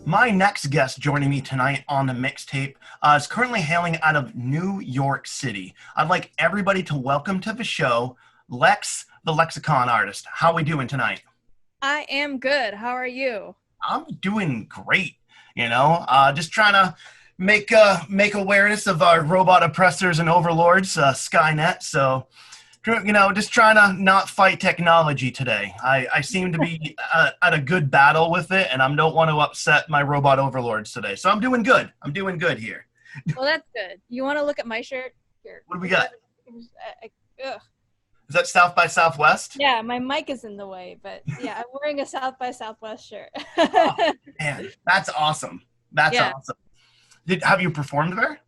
My next guest joining me tonight on the mixtape is currently hailing out of New York City. I'd like everybody to welcome to the show Lex the Lexicon Artist. How are we doing tonight? I am good. How are you? I'm doing great. Just trying to make awareness of our robot oppressors and overlords, Skynet. So, just trying to not fight technology today. I seem to be at a good battle with it, and I don't want to upset my robot overlords today. So I'm doing good. I'm doing good here. Well, that's good. You want to look at my shirt? Here. What do we got? Ugh. Is that South by Southwest? Yeah, my mic is in the way, but yeah, I'm wearing a South by Southwest shirt. Oh man, that's awesome. That's Yeah. awesome. Have you performed there?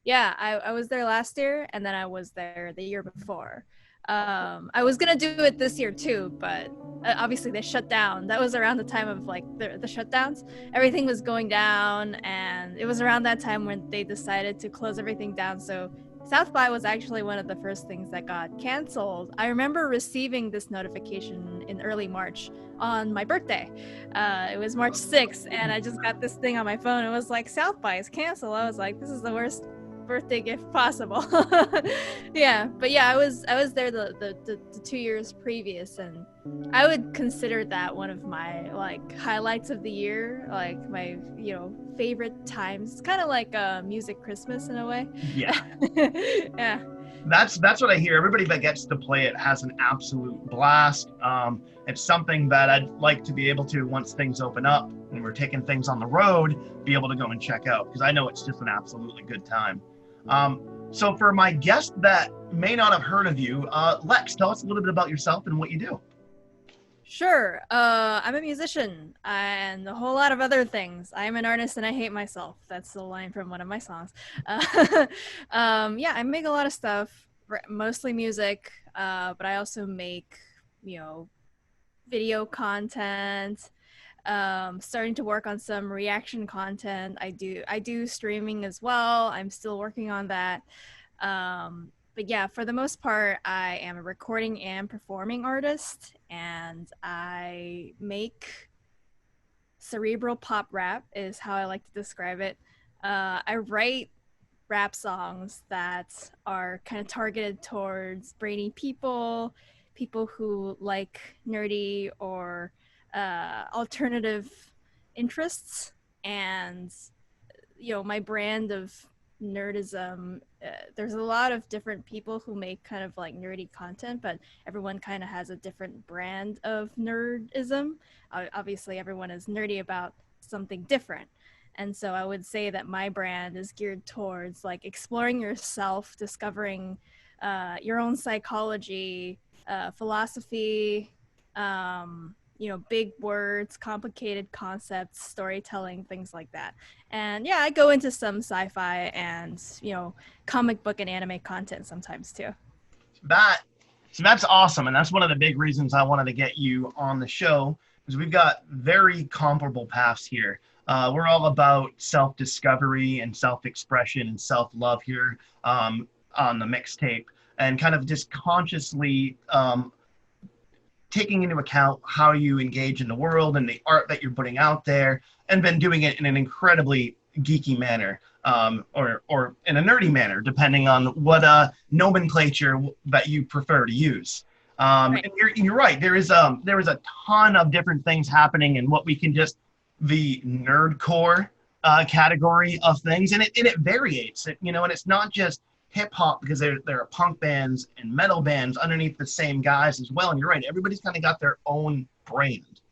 Yeah, I was there last year, and then I was there the year before. I was gonna do it this year too, but obviously they shut down. That was around the time of like the shutdowns. Everything was going down, and it was around that time when they decided to close everything down. So South by was actually one of the first things that got canceled. I remember receiving this notification in early March on my birthday. It was March 6th, and I just got this thing on my phone. It was like South by is canceled. I was like, this is the worst birthday gift possible. Yeah, but yeah, I was there the 2 years previous, and I would consider that one of my like highlights of the year, like my favorite times. It's kind of like music Christmas in a way. Yeah. Yeah. That's what I hear. Everybody that gets to play it has an absolute blast. It's something that I'd like to be able to, once things open up and we're taking things on the road, be able to go and check out, because I know it's just an absolutely good time. So for my guest that may not have heard of you, Lex, tell us a little bit about yourself and what you do. Sure. I'm a musician and a whole lot of other things. I'm an artist and I hate myself. That's the line from one of my songs. Yeah, I make a lot of stuff, mostly music, but I also make, you know, video content. Starting to work on some reaction content. I do streaming as well. I'm still working on that. But yeah, for the most part, I am a recording and performing artist, and I make cerebral pop rap is how I like to describe it. I write rap songs that are kind of targeted towards brainy people, people who like nerdy or alternative interests, and my brand of nerdism. There's a lot of different people who make kind of like nerdy content, but everyone kind of has a different brand of nerdism. Obviously, everyone is nerdy about something different. And so I would say that my brand is geared towards like exploring yourself, discovering your own psychology, philosophy, big words, complicated concepts, storytelling, things like that. And yeah, I go into some sci-fi and, comic book and anime content sometimes too. That so that's awesome, and that's one of the big reasons I wanted to get you on the show, because we've got very comparable paths here. We're all about self-discovery and self-expression and self-love here, on the mixtape, and kind of just consciously taking into account how you engage in the world and the art that you're putting out there, and been doing it in an incredibly geeky manner, or in a nerdy manner, depending on what nomenclature that you prefer to use. Right. And you're right. There is a ton of different things happening in what we can just the nerdcore category of things, and it varies. And it's not just hip hop, because there are punk bands and metal bands underneath the same guys as well. And you're right, everybody's kind of got their own brand,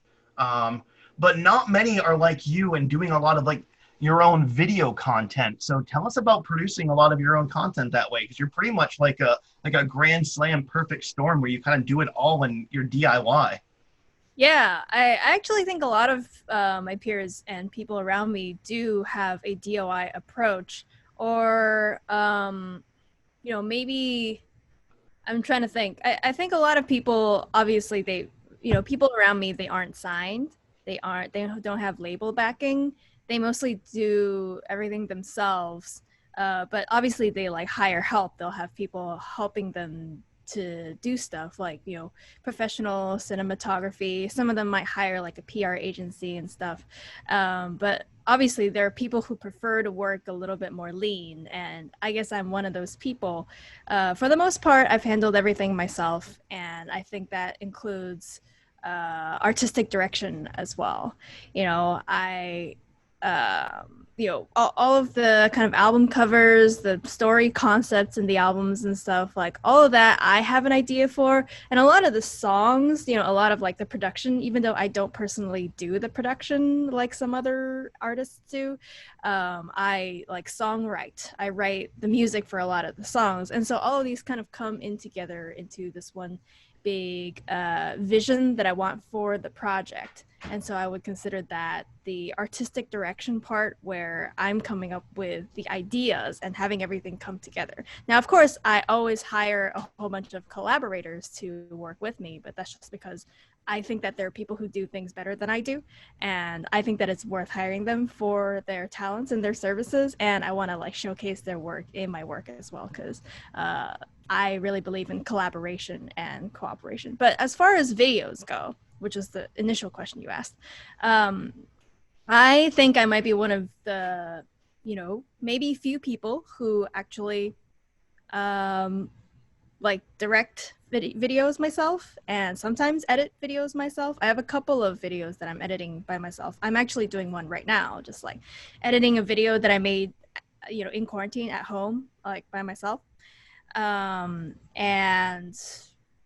but not many are like you and doing a lot of like your own video content. So tell us about producing a lot of your own content that way, because you're pretty much like a grand slam perfect storm where you kind of do it all in your DIY. Yeah, I actually think a lot of my peers and people around me do have a DIY approach, or maybe I'm trying to think. I think a lot of people, obviously, people around me, they aren't signed. They don't have label backing. They mostly do everything themselves. But obviously they like hire help. They'll have people helping them to do stuff like, you know, professional cinematography. Some of them might hire like a PR agency and stuff. But obviously there are people who prefer to work a little bit more lean. And I guess I'm one of those people. For the most part, I've handled everything myself. And I think that includes artistic direction as well. You know, you know, all of the kind of album covers, the story concepts and the albums and stuff, like all of that I have an idea for. And a lot of the songs, you know, a lot of like the production, even though I don't personally do the production like some other artists do, I like songwrite. I write the music for a lot of the songs. And so all of these kind of come in together into this one big vision that I want for the project. And so I would consider that the artistic direction part, where I'm coming up with the ideas and having everything come together. Now, of course, I always hire a whole bunch of collaborators to work with me, but that's just because I think that there are people who do things better than I do. And I think that it's worth hiring them for their talents and their services. And I want to like showcase their work in my work as well, because I really believe in collaboration and cooperation. But as far as videos go, which is the initial question you asked, I think I might be one of the, you know, maybe few people who actually like direct videos myself and sometimes edit videos myself. I have a couple of videos that I'm editing by myself. I'm actually doing one right now, just like editing a video that I made, you know, in quarantine at home, like by myself. And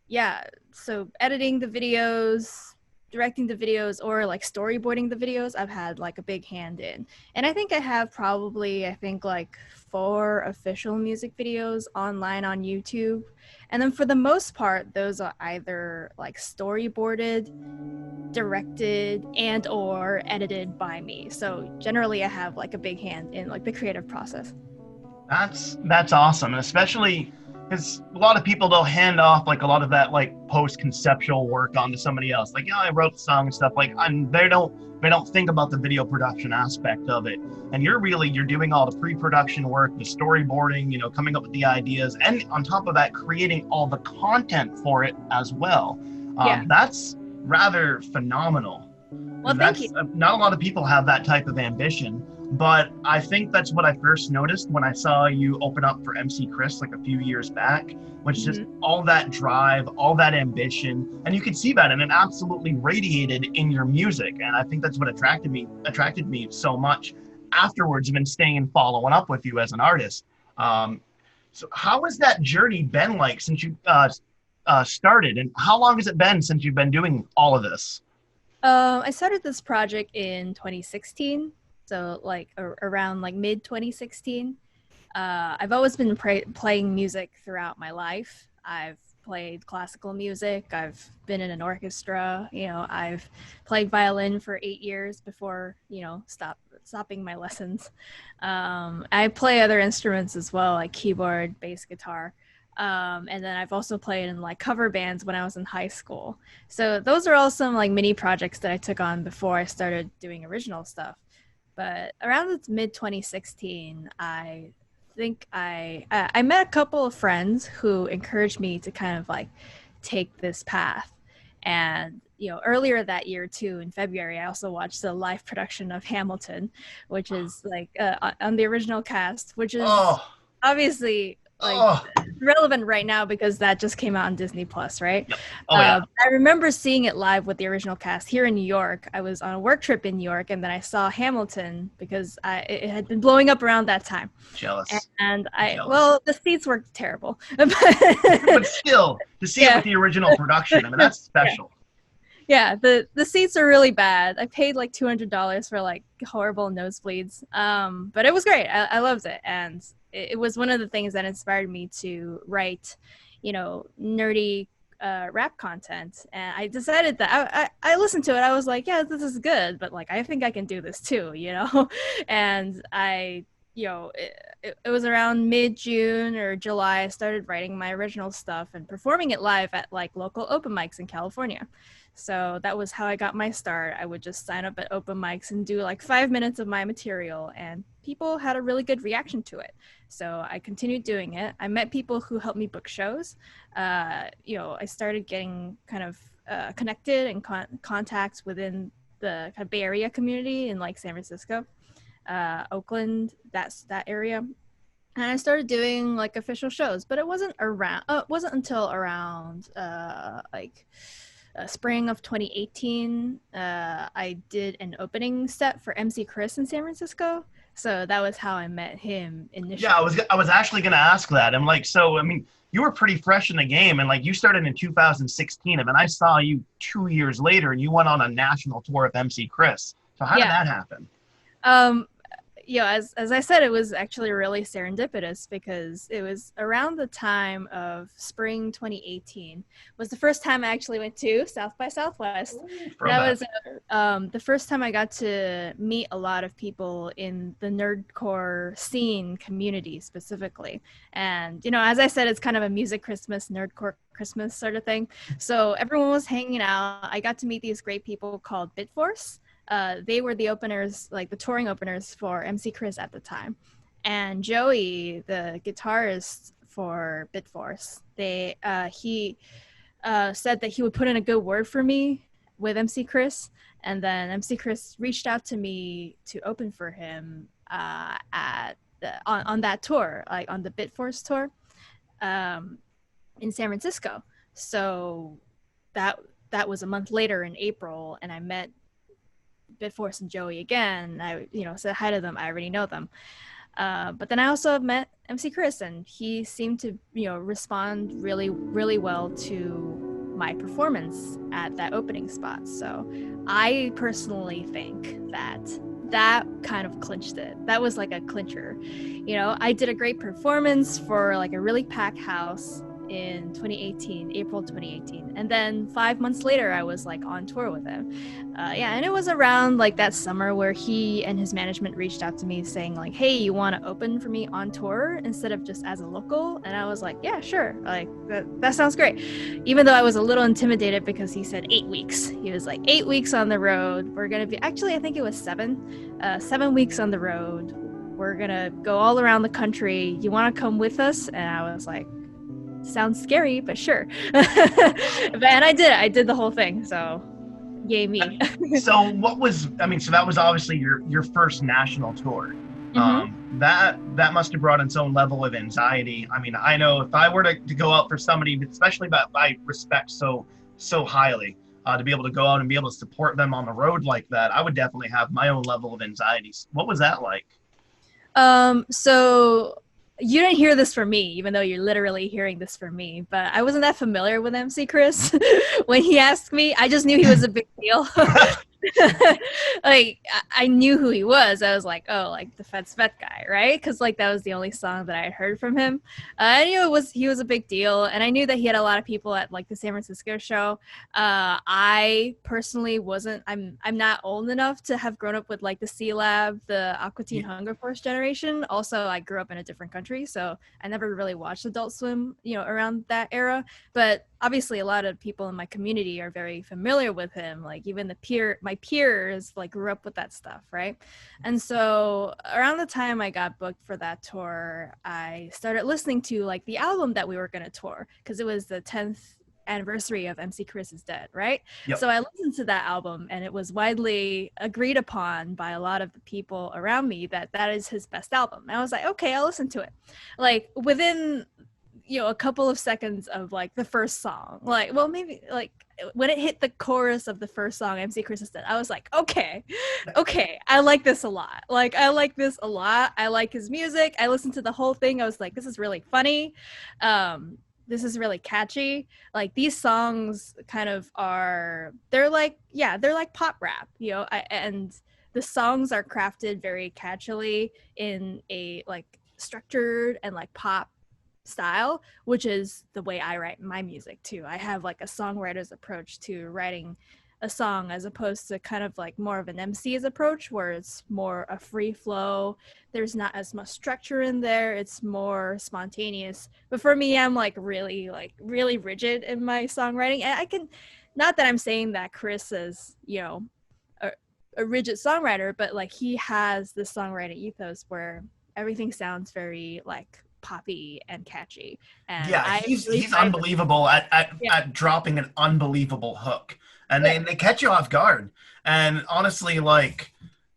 yeah, so editing the videos, directing the videos, or like storyboarding the videos, I've had like a big hand in. And I think I have probably, I think like 4 official music videos online on YouTube. And then for the most part, those are either like storyboarded, directed, and or edited by me. So generally I have like a big hand in like the creative process. That's awesome, and especially because a lot of people they'll hand off like a lot of that like post-conceptual work onto somebody else. Like, yeah, I wrote the song and stuff. Like, they don't think about the video production aspect of it. And you're doing all the pre-production work, the storyboarding, you know, coming up with the ideas, and on top of that, creating all the content for it as well. Yeah. That's rather phenomenal. Well, thank you. Not a lot of people have that type of ambition. But I think that's what I first noticed when I saw you open up for MC Chris like a few years back, was just all that drive, all that ambition, and you could see that, and it absolutely radiated in your music. And I think that's what attracted me so much afterwards, and been staying and following up with you as an artist. So how has that journey been like since you started, and how long has it been since you've been doing all of this? I started this project in 2016. So like around like mid 2016. I've always been playing music throughout my life. I've played classical music. I've been in an orchestra. You know, I've played violin for 8 years before, you know, stopping my lessons. I play other instruments as well, like keyboard, bass guitar. And then I've also played in like cover bands when I was in high school. So those are all some like mini projects that I took on before I started doing original stuff. But around mid 2016, I think I met a couple of friends who encouraged me to kind of like take this path. And, you know, earlier that year too, in February, I also watched the live production of Hamilton, which is like on the original cast, which is obviously like relevant right now because that just came out on Disney Plus, right? Yep. Yeah. I remember seeing it live with the original cast here in New York. I was on a work trip in New York, and then I saw Hamilton because it had been blowing up around that time. Jealous. And Jealous. Well, the seats were terrible. But still, to see it with the original production, I mean, that's special. Yeah, the seats are really bad. I paid like $200 for like horrible nosebleeds. But it was great. I loved it. And it was one of the things that inspired me to write, you know, nerdy rap content. And I decided that I listened to it. I was like, yeah, this is good, but like, I think I can do this too, you know? And you know, it was around mid-June or July, I started writing my original stuff and performing it live at like local open mics in California. So that was how I got my start. I would just sign up at open mics and do like 5 minutes of my material, and people had a really good reaction to it. So I continued doing it. I met people who helped me book shows. I started getting kind of connected and contacts within the kind of Bay Area community in like San Francisco, Oakland, that area. And I started doing like official shows, but it wasn't until around spring of 2018. I did an opening set for MC Chris in San Francisco. So that was how I met him initially. Yeah, I was actually going to ask that. I'm like, so I mean, you were pretty fresh in the game, and like you started in 2016, and then I saw you 2 years later, and you went on a national tour with MC Chris. So how did that happen? As I said, it was actually really serendipitous because it was around the time of spring 2018 was the first time I actually went to South by Southwest. That was the first time I got to meet a lot of people in the nerdcore scene community specifically. And, as I said, it's kind of a music Christmas, nerdcore Christmas sort of thing. So everyone was hanging out. I got to meet these great people called Bitforce. They were the openers, like the touring openers for MC Chris at the time. And Joey, the guitarist for Bitforce, he said that he would put in a good word for me with MC Chris. And then MC Chris reached out to me to open for him on that tour, like on the Bitforce tour in San Francisco. So that was a month later in April, and I met Bitforce and Joey again. I said hi to them. I already know them. But then I also met MC Chris, and he seemed to respond really, really well to my performance at that opening spot. So I personally think that kind of clinched it. That was like a clincher. I did a great performance for like a really packed house in April 2018, and then 5 months later I was like on tour with him. And it was around like that summer where he and his management reached out to me saying like, hey, you want to open for me on tour instead of just as a local? And I was like, yeah, sure, like that sounds great, even though I was a little intimidated because he said 8 weeks. He was like 8 weeks on the road. We're gonna be, actually I think it was 7 weeks on the road. We're gonna go all around the country. You want to come with us? And I was like, sounds scary, but sure. And I did the whole thing, so yay me. So that was obviously your first national tour. Mm-hmm. That must have brought its own level of anxiety. I mean, I know if I were to go out for somebody, especially that I respect so highly, to be able to go out and be able to support them on the road like that, I would definitely have my own level of anxiety. What was that like? So you didn't hear this from me, even though you're literally hearing this from me, but I wasn't that familiar with MC Chris. When he asked me, I just knew he was a big deal. Like I knew who he was. I was like, oh, like the Fed guy, right? Because like that was the only song that I had heard from him. I knew he was a big deal, and I knew that he had a lot of people at like the San Francisco show. I personally wasn't. I'm not old enough to have grown up with like the C Lab, the Aqua Teen Hunger Force generation. Also, I grew up in a different country, so I never really watched Adult Swim, around that era. But obviously, a lot of people in my community are very familiar with him. Like even my peers like grew up with that stuff, right? And so around the time I got booked for that tour, I started listening to like the album that we were going to tour, because it was the 10th anniversary of MC Chris is Dead, right? Yep. So I listened to that album, and it was widely agreed upon by a lot of the people around me that is his best album. And I was like, okay, I'll listen to it. Like within a couple of seconds of like the first song, like, well, maybe like when it hit the chorus of the first song, MC Chris is Dead, I was like, okay, I like this a lot. Like, I like this a lot. I like his music. I listened to the whole thing. I was like, this is really funny. This is really catchy. Like these songs kind of they're like pop rap, and the songs are crafted very catchily in a like structured and like pop style, which is the way I write my music too. I have like a songwriter's approach to writing a song, as opposed to kind of like more of an MC's approach, where it's more a free flow. There's not as much structure in there. It's more spontaneous. But for me, I'm like really rigid in my songwriting. And not that I'm saying that Chris is, a rigid songwriter, but like he has the songwriting ethos where everything sounds very like poppy and catchy, and Yeah, I really he's thrive with it. unbelievable Yeah, at dropping an unbelievable hook, and yeah, they catch you off guard. And honestly, like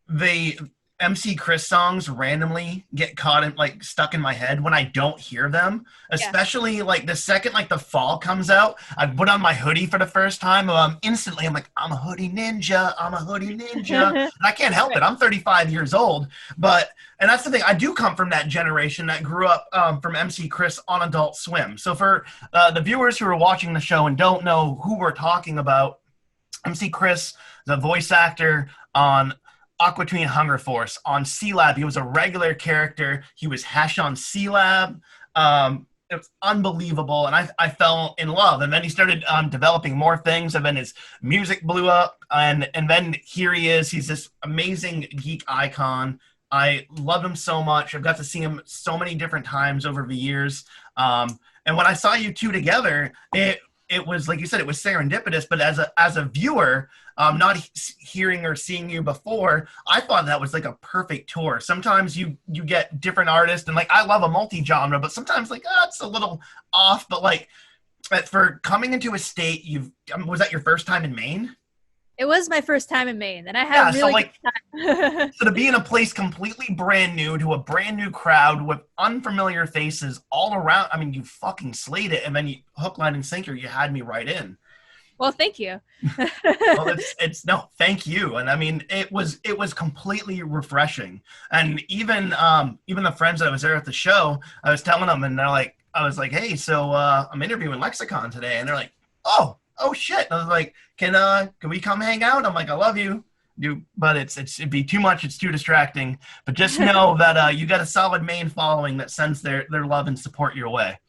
the MC Chris songs randomly get caught in like stuck in my head when I don't hear them. yeah. Especially like the second like the fall comes out, I put on my hoodie for the first time. Instantly I'm like, I'm a hoodie ninja. I'm a hoodie ninja. And I can't help it. Right. I'm 35 years old, but and that's the thing. I do come from that generation that grew up from MC Chris on Adult Swim. So for the viewers who are watching the show and don't know who we're talking about, MC Chris, the voice actor on Aqua Teen Hunger Force. On C-Lab, he was a regular character. He was Hesh on C-Lab. It was unbelievable, and I fell in love. And then he started developing more things, and then his music blew up, and then here he is. He's this amazing geek icon. I love him so much. I've got to see him so many different times over the years. And when I saw you two together, it was like you said, it was serendipitous. But as a viewer, not hearing or seeing you before, I thought that was like a perfect tour. Sometimes you get different artists, and like I love a multi-genre, but sometimes like it's a little off. But like for coming into a state, was that your first time in Maine? It was my first time in Maine, and I had Yeah, a so really like good time. so to be in a place completely brand new to a brand new crowd with unfamiliar faces all around, I mean, you fucking slayed it, and then you hook, line, and sinker, you had me right in. Well, thank you. Well, it's no, thank you. And I mean, it was completely refreshing. And even the friends that was there at the show, I was telling them, and they're like, I was like, hey, so I'm interviewing Lexicon today, and they're like, oh shit. And I was like, can we come hang out? I'm like, I love you. But it'd be too much. It's too distracting. But just know that you got a solid main following that sends their love and support your way.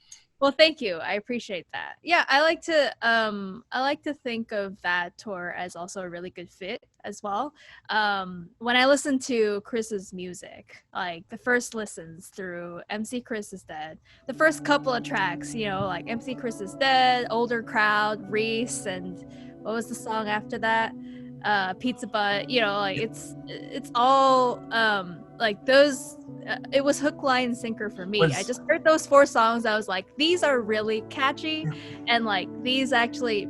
Well, thank you. I appreciate that. Yeah, I like to think of that tour as also a really good fit as well. When I listen to Chris's music, like the first listens through MC Chris is Dead, the first couple of tracks, you know, like MC Chris is Dead, Older Crowd, Reese, and what was the song after that? Pizza Butt, you know, like it's all like those it was hook, line, sinker for me. I just heard those 4 songs. I was like, these are really catchy, and like these actually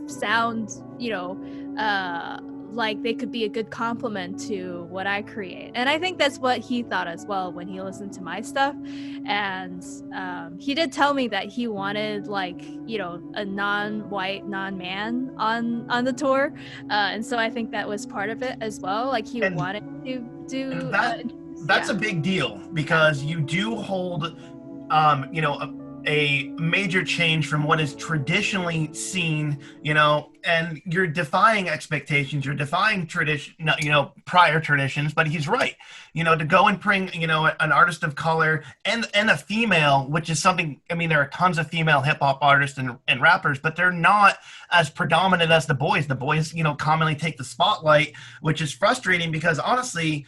sound, you know, like they could be a good complement to what I create. And I think that's what he thought as well when he listened to my stuff. And he did tell me that he wanted like, you know, a non-white, non-man on the tour. And so I think that was part of it as well. Like he wanted to do that's a big deal because you do hold you know, a major change from what is traditionally seen, you know, and you're defying expectations, you're defying tradition, you know, prior traditions. But he's right, you know, to go and bring, you know, an artist of color and a female, which is something, I mean, there are tons of female hip-hop artists and rappers, but they're not as predominant as the boys. The boys, you know, commonly take the spotlight, which is frustrating because honestly,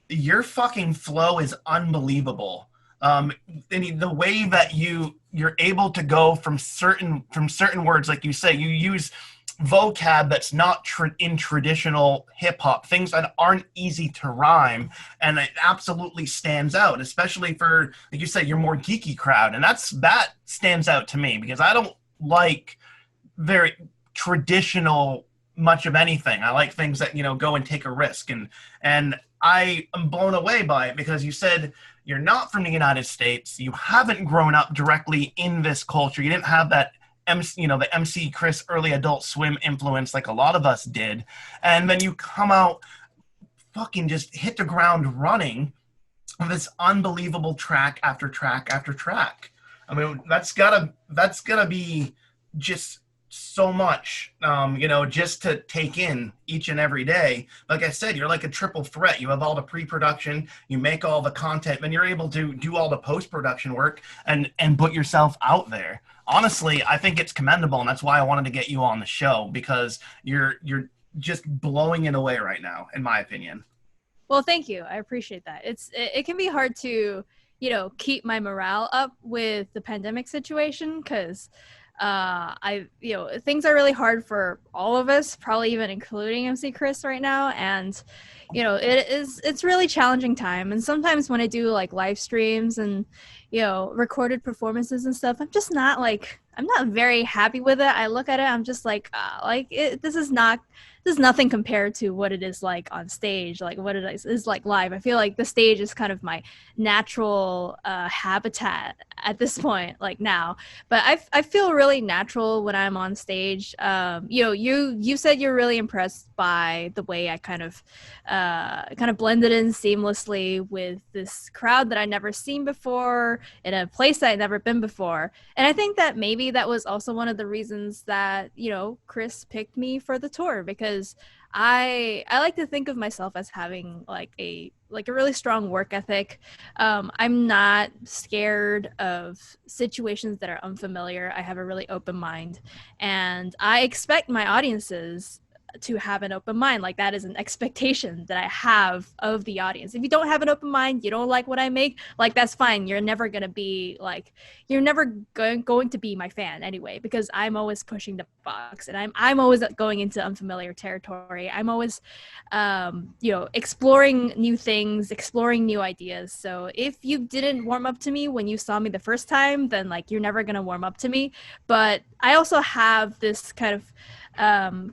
your fucking flow is unbelievable. And the way that you're able to go from certain words, like you say, you use vocab that's not in traditional hip hop, things that aren't easy to rhyme, and it absolutely stands out, especially for, like you said, your more geeky crowd, and that stands out to me because I don't like very traditional much of anything. I like things that, you know, go and take a risk, and I am blown away by it because you said you're not from the United States. You haven't grown up directly in this culture. You didn't have that you know, the MC Chris early Adult Swim influence like a lot of us did. And then you come out fucking just hit the ground running with this unbelievable track after track after track. I mean, that's gotta be just so much, you know, just to take in each and every day. Like I said, you're like a triple threat. You have all the pre-production, you make all the content, then you're able to do all the post-production work and put yourself out there. Honestly, I think it's commendable, and that's why I wanted to get you on the show because you're just blowing it away right now, in my opinion. Well, thank you. I appreciate that. It can be hard to, you know, keep my morale up with the pandemic situation because Things are really hard for all of us, probably even including MC Chris right now. And, it's really challenging time. And sometimes when I do like live streams and, recorded performances and stuff, I'm not very happy with it. I look at it, I'm just like, this is nothing compared to what it is like on stage, like what it is like live. I feel like the stage is kind of my natural habitat at this point, like now. But I feel really natural when I'm on stage. You said you're really impressed by the way I kind of blended in seamlessly with this crowd that I never seen before in a place that I'd never been before. And I think that maybe that was also one of the reasons that, Chris picked me for the tour, because I like to think of myself as having like a really strong work ethic. I'm not scared of situations that are unfamiliar. I have a really open mind, and I expect my audiences to have an open mind. Like, that is an expectation that I have of the audience. If you don't have an open mind, you don't like what I make, like, that's fine. You're never going to be like, you're never going to be my fan anyway, because I'm always pushing the box, and I'm always going into unfamiliar territory. I'm always exploring new things, exploring new ideas. So if you didn't warm up to me when you saw me the first time, then like, you're never going to warm up to me. But I also have this kind of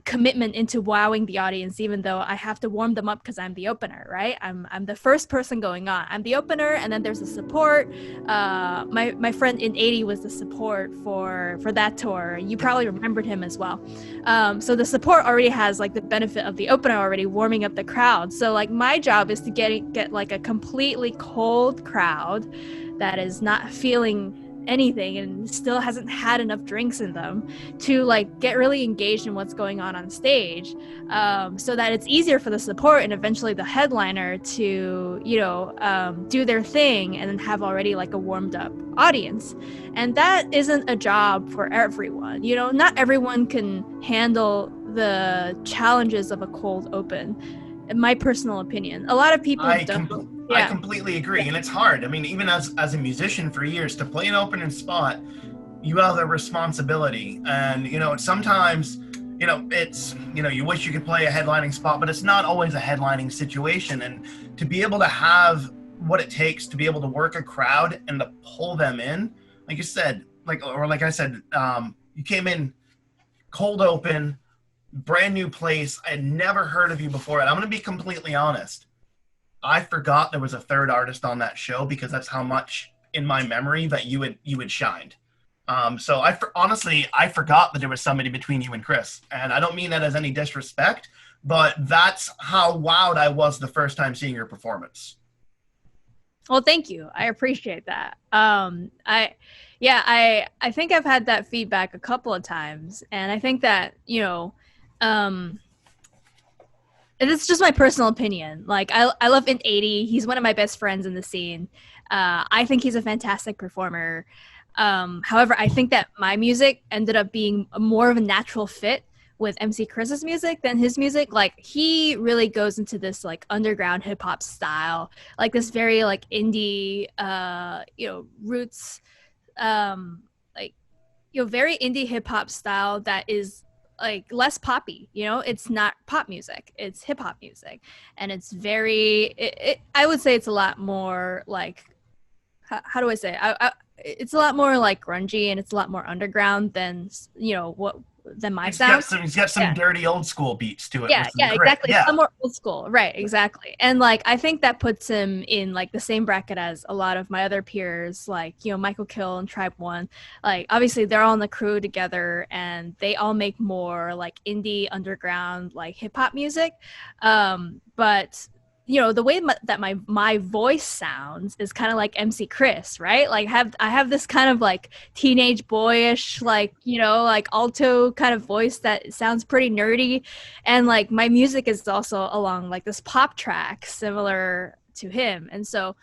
commitment into wowing the audience, even though I have to warm them up because I'm the opener, right? I'm the first person going on. I'm the opener, and then there's the support. My friend in 80 was the support for that tour. You probably remembered him as well. So the support already has like the benefit of the opener already warming up the crowd. So like, my job is to get like a completely cold crowd that is not feeling anything and still hasn't had enough drinks in them to like get really engaged in what's going on stage, so that it's easier for the support and eventually the headliner to do their thing and then have already like a warmed up audience. And that isn't a job for everyone. Not everyone can handle the challenges of a cold open, in my personal opinion. A lot of people don't. I completely agree, and it's hard. I mean, even as a musician for years, to play an opening spot, you have a responsibility, and sometimes, it's you wish you could play a headlining spot, but it's not always a headlining situation. And to be able to have what it takes to be able to work a crowd and to pull them in, like you said, like I said, you came in cold open, brand new place. I had never heard of you before, and I'm going to be completely honest. I forgot there was a third artist on that show, because that's how much in my memory that you had shined. So honestly, I forgot that there was somebody between you and Chris, and I don't mean that as any disrespect, but that's how wowed I was the first time seeing your performance. Well, thank you. I appreciate that. I think I've had that feedback a couple of times, and I think that, and it's just my personal opinion. Like, I love Int 80. He's one of my best friends in the scene. I think he's a fantastic performer. However, I think that my music ended up being more of a natural fit with MC Chris's music than his music. Like, he really goes into this like underground hip hop style, like this very like indie, roots, very indie hip hop style that is like less poppy. It's not pop music, it's hip hop music, and it's I would say it's a lot more like, how do I say it? It's a lot more like grungy, and it's a lot more underground than my sound. He's got some dirty old school beats to it. Exactly. Yeah. Some more old school, right? Exactly. And like, I think that puts him in like the same bracket as a lot of my other peers, like Michael Kill and Tribe One. Like, obviously they're all in the crew together, and they all make more like indie underground like hip hop music. But the way that my voice sounds is kind of like MC Chris, right? Like, I have this kind of like teenage boyish, like, like alto kind of voice that sounds pretty nerdy. And like, my music is also along like this pop track similar to him. And so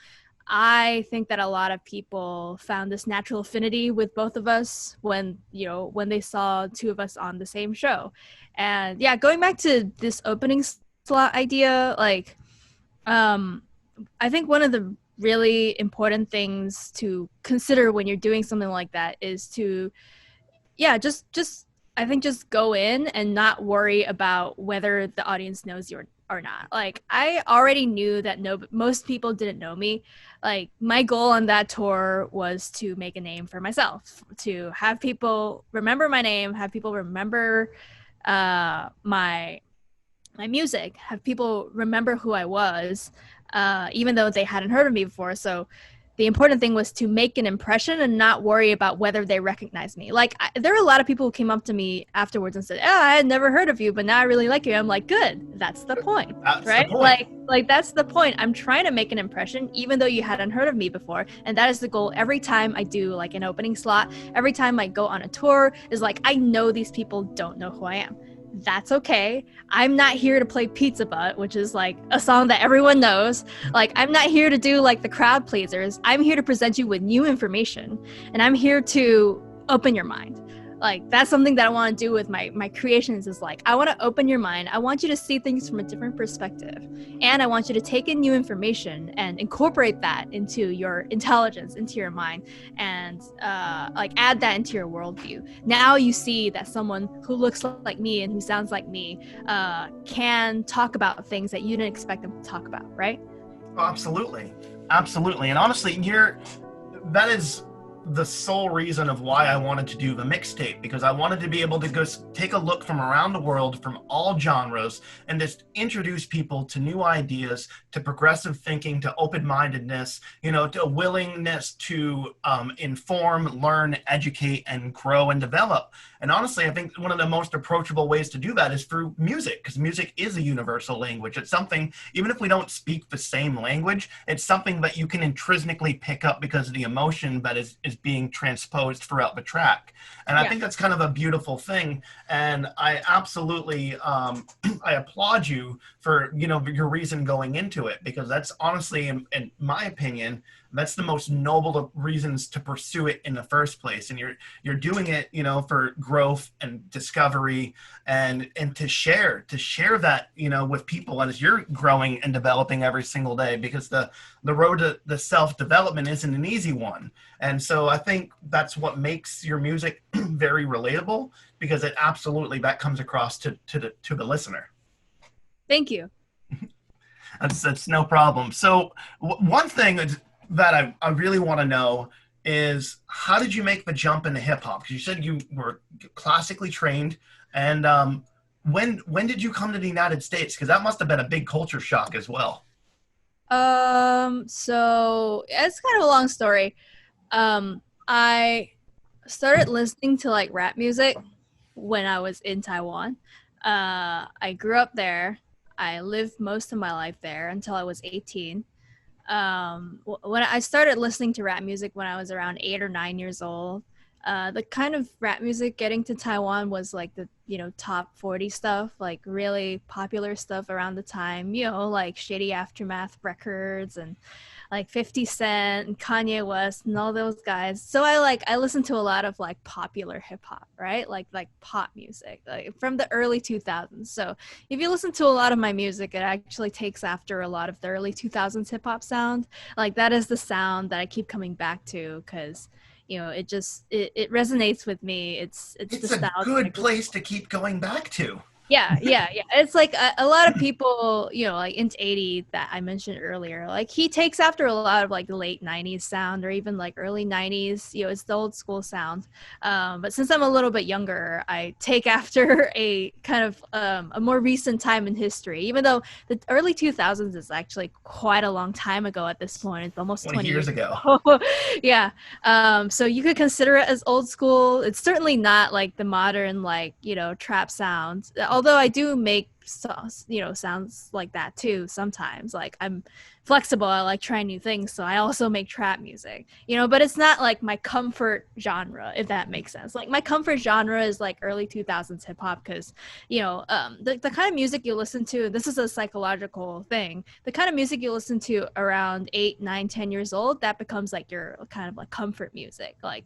I think that a lot of people found this natural affinity with both of us when they saw two of us on the same show. And yeah, going back to this opening slot idea, like, I think one of the really important things to consider when you're doing something like that is to, yeah, just I think just go in and not worry about whether the audience knows you or not. Like I already knew that most people didn't know me. Like my goal on that tour was to make a name for myself, to have people remember my name, have people remember my music, have people remember who I was, even though they hadn't heard of me before. So the important thing was to make an impression and not worry about whether they recognize me. Like there were a lot of people who came up to me afterwards and said, "Oh, I had never heard of you, but now I really like you." I'm like, "Good, that's the point, That's the right?" point. Like that's the point. I'm trying to make an impression, even though you hadn't heard of me before, and that is the goal. Every time I do like an opening slot, every time I go on a tour, is like I know these people don't know who I am. That's okay. I'm not here to play Pizza Butt, which is like a song that everyone knows. Like, I'm not here to do like the crowd pleasers. I'm here to present you with new information, and I'm here to open your mind. Like, that's something that I want to do with my creations is like, I want to open your mind. I want you to see things from a different perspective. And I want you to take in new information and incorporate that into your intelligence, into your mind, and like add that into your worldview. Now you see that someone who looks like me and who sounds like me can talk about things that you didn't expect them to talk about, right? Oh, absolutely. Absolutely. And honestly, that is the sole reason of why I wanted to do the mixtape, because I wanted to be able to go take a look from around the world, from all genres, and just introduce people to new ideas, to progressive thinking, to open-mindedness, to a willingness to inform, learn, educate, and grow and develop. And honestly, I think one of the most approachable ways to do that is through music, because music is a universal language. It's something, even if we don't speak the same language, it's something that you can intrinsically pick up because of the emotion that is being transposed throughout the track. And I think that's kind of a beautiful thing. And I absolutely, I applaud you for, your reason going into it, because that's honestly, in my opinion, that's the most noble of reasons to pursue it in the first place. And you're doing it, for growth and discovery, and to share that, with people as you're growing and developing every single day, because the road to the self-development isn't an easy one. And so I think that's what makes your music very relatable, because it absolutely, that comes across to the listener. Thank you. That's no problem. So one thing that I really want to know is, how did you make the jump into hip hop? Because you said you were classically trained, and when did you come to the United States? Because that must have been a big culture shock as well. So it's kind of a long story. I started listening to like rap music when I was in Taiwan. I grew up there. I lived most of my life there until I was 18. When I started listening to rap music when I was around 8 or 9 years old, the kind of rap music getting to Taiwan was like the top 40 stuff, like really popular stuff around the time, like Shady Aftermath Records and like 50 Cent and Kanye West and all those guys. So I listened to a lot of like popular hip hop, right? Like pop music, like from the early 2000s. So if you listen to a lot of my music, it actually takes after a lot of the early 2000s hip hop sound. Like that is the sound that I keep coming back to, because it resonates with me. It's a good place to keep going back to. Yeah. It's like a lot of people, like Int 80 that I mentioned earlier, like he takes after a lot of like the late 90s sound, or even like early 90s, it's the old school sound. But since I'm a little bit younger, I take after a kind of a more recent time in history, even though the early 2000s is actually quite a long time ago at this point. It's almost 20 years ago. Yeah. So you could consider it as old school. It's certainly not like the modern, like, trap sounds. Although I do make sounds like that too sometimes. Like I'm flexible, I like trying new things, so I also make trap music, but it's not like my comfort genre, if that makes sense. Like my comfort genre is like early 2000s hip hop, because the kind of music you listen to, this is a psychological thing, the kind of music you listen to around 8, 9, 10 years old, that becomes like your kind of like comfort music. Like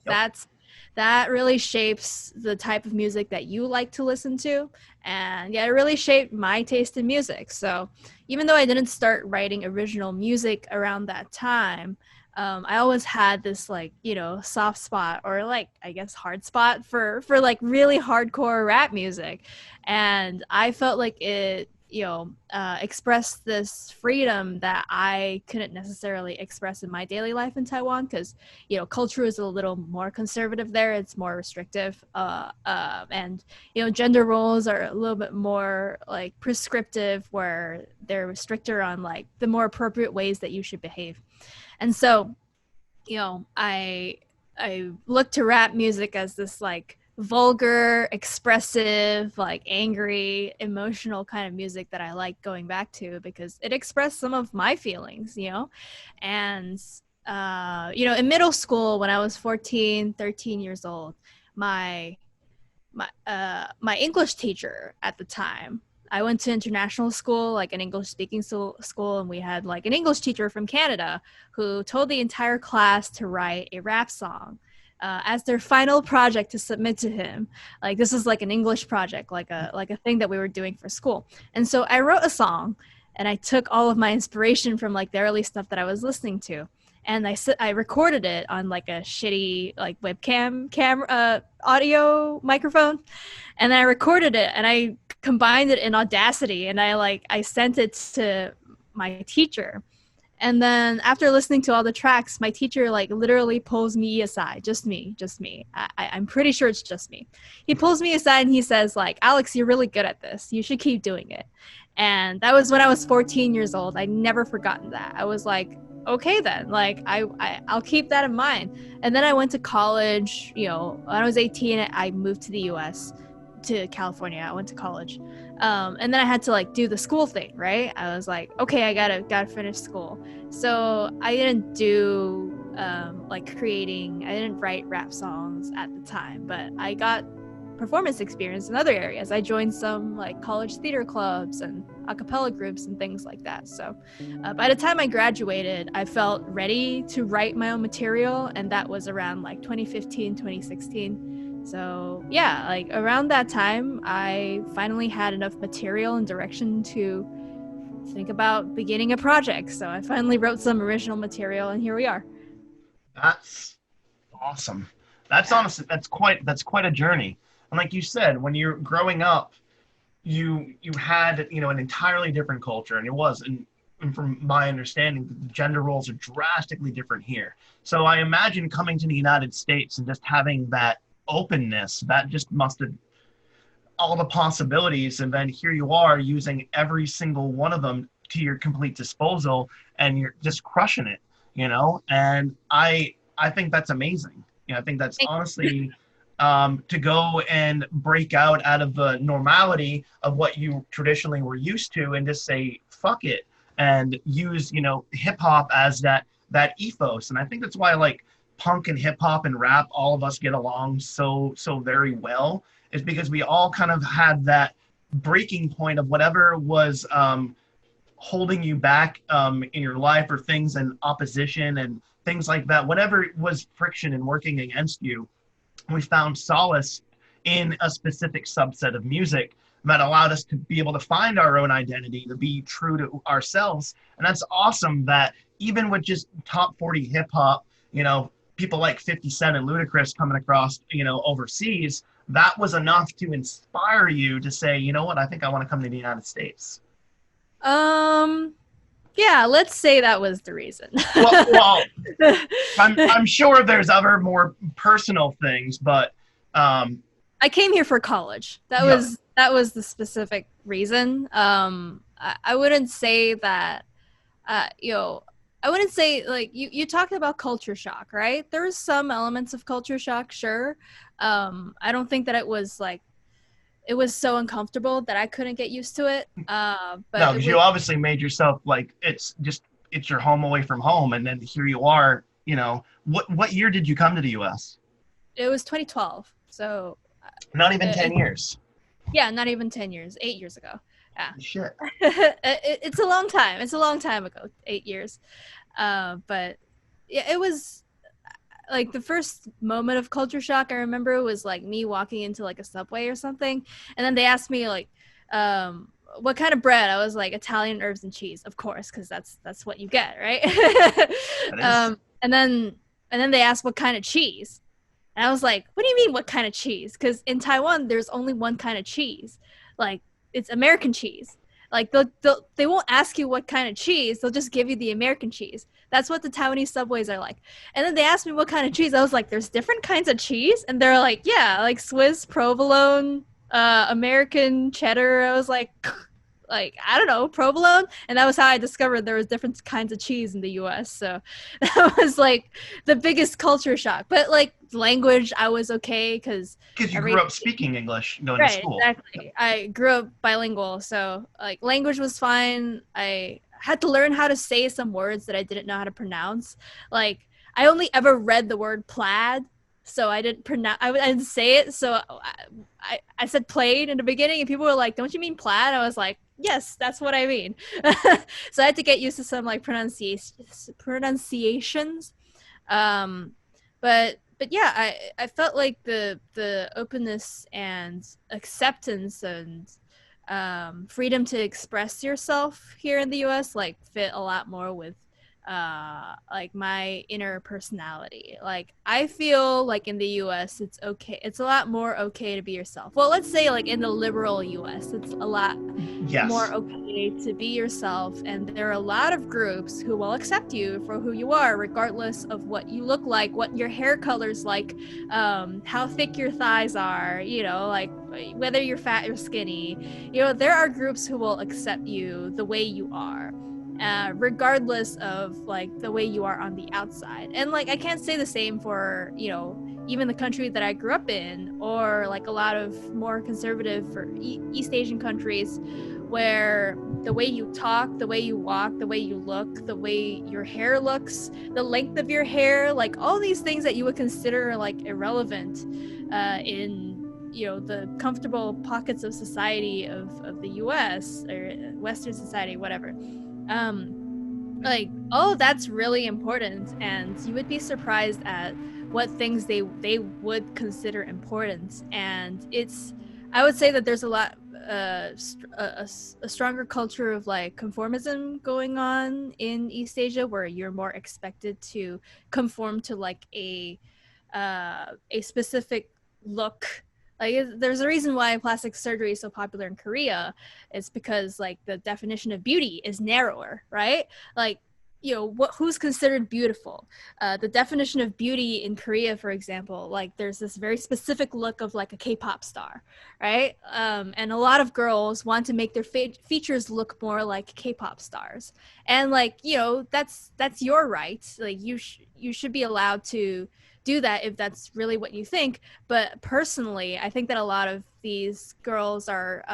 that really shapes the type of music that you like to listen to. And yeah, it really shaped my taste in music. So even though I didn't start writing original music around that time, I always had this like, soft spot, or like, I guess, hard spot for like really hardcore rap music. And I felt like it, expressed this freedom that I couldn't necessarily express in my daily life in Taiwan, because, culture is a little more conservative there. It's more restrictive. And, gender roles are a little bit more like prescriptive, where they're stricter on like the more appropriate ways that you should behave. And so, I look to rap music as this like vulgar, expressive, like angry, emotional kind of music that I like going back to, because it expressed some of my feelings, And in middle school, when I was 14, 13 years old, my my English teacher at the time, I went to international school, like an English speaking school, and we had like an English teacher from Canada who told the entire class to write a rap song as their final project to submit to him. Like, this is like an English project, like a thing that we were doing for school. And so I wrote a song, and I took all of my inspiration from like the early stuff that I was listening to, and I recorded it on like a shitty like webcam camera audio microphone, and then I recorded it, and I combined it in Audacity, and I sent it to my teacher. And then after listening to all the tracks, my teacher like literally pulls me aside, just me. I'm pretty sure it's just me. He pulls me aside and he says like, "Alex, you're really good at this. You should keep doing it." And that was when I was 14 years old. I never forgotten that. I was like, okay then, like I'll keep that in mind. And then I went to college. When I was 18, I moved to the US, to California. I went to college. And then I had to like do the school thing, right? I was like, okay, I gotta finish school. So I didn't do I didn't write rap songs at the time, but I got performance experience in other areas. I joined some like college theater clubs and a cappella groups and things like that. So by the time I graduated, I felt ready to write my own material, and that was around like 2015, 2016. So yeah, like around that time, I finally had enough material and direction to think about beginning a project. So I finally wrote some original material, and here we are. That's awesome. That's honestly, that's quite a journey. And like you said, when you're growing up, you had an entirely different culture, and it was, and from my understanding, the gender roles are drastically different here. So I imagine coming to the United States and just having that openness, that just must have all the possibilities, and then here you are using every single one of them to your complete disposal, and you're just crushing it, and I think that's amazing. I think that's honestly, to go and break out of the normality of what you traditionally were used to, and just say fuck it, and use hip hop as that ethos. And I think that's why like punk and hip hop and rap, all of us get along so very well, is because we all kind of had that breaking point of whatever was holding you back in your life, or things in opposition and things like that. Whatever was friction and working against you, we found solace in a specific subset of music that allowed us to be able to find our own identity, to be true to ourselves. And that's awesome that even with just top 40 hip hop, people like 50 Cent and Ludacris coming across, overseas, that was enough to inspire you to say, you know what, I think I want to come to the United States. Yeah, let's say that was the reason. well, I'm sure there's other more personal things, but I came here for college. That was the specific reason. I wouldn't say that, I wouldn't say like you talked about culture shock, right? There was some elements of culture shock, sure. I don't think that it was so uncomfortable that I couldn't get used to it. But no, because you obviously made yourself like it's your home away from home, and then here you are. What year did you come to the U.S.? It was 2012, so not even 10 years. Yeah, not even 10 years. 8 years ago. Yeah. Shit. It's a long time. It's a long time ago. 8 years. But yeah, it was like the first moment of culture shock I remember was like me walking into like a Subway or something, and then they asked me like what kind of bread. I was like, Italian herbs and cheese, of course, because that's what you get, right? And then they asked what kind of cheese. And I was like, what do you mean what kind of cheese? Because in Taiwan, there's only one kind of cheese. Like, it's American cheese. Like, they won't ask you what kind of cheese. They'll just give you the American cheese. That's what the Taiwanese subways are like. And then they asked me what kind of cheese. I was like, there's different kinds of cheese? And they're like, yeah, like Swiss, provolone, American cheddar. I was like I don't know, provolone, and that was how I discovered there was different kinds of cheese in the U.S. So that was like the biggest culture shock. But like language, I was okay because Because you grew every up speaking English going to right, school. exactly. I grew up bilingual, so like language was fine. I had to learn how to say some words that I didn't know how to pronounce. Like I only ever read the word plaid, so I didn't pronounce. I didn't say it, so I said plaid in the beginning, and people were like, "Don't you mean plaid?" I was like, "Yes, that's what I mean." So I had to get used to some like pronunciations. Um, but yeah, I felt like the openness and acceptance and freedom to express yourself here in the US like fit a lot more with like my inner personality. Like I feel like in the US it's a lot more okay to be yourself. Well, let's say like in the liberal US it's a lot more Yes. okay to be yourself, and there are a lot of groups who will accept you for who you are regardless of what you look like, what your hair color's like, how thick your thighs are, you know, like whether you're fat or skinny. You know, there are groups who will accept you the way you are, regardless of like the way you are on the outside. And like I can't say the same for, you know, even the country that I grew up in, or like a lot of more conservative or East Asian countries where the way you talk, the way you walk, the way you look, the way your hair looks, the length of your hair, like all these things that you would consider like irrelevant in, you know, the comfortable pockets of society of the US or Western society, whatever. Like, oh, that's really important, and you would be surprised at what things they would consider important. And it's, I would say that there's a lot a stronger culture of like conformism going on in East Asia, where you're more expected to conform to like a specific look. Like there's a reason why plastic surgery is so popular in Korea. It's because like the definition of beauty is narrower, right? Like, you know, who's considered beautiful. The definition of beauty in Korea, for example, like there's this very specific look of like a K-pop star, right? And a lot of girls want to make their features look more like K-pop stars, and like, you know, that's your right. Like you should be allowed to do that if that's really what you think. But personally, I think that a lot of these girls are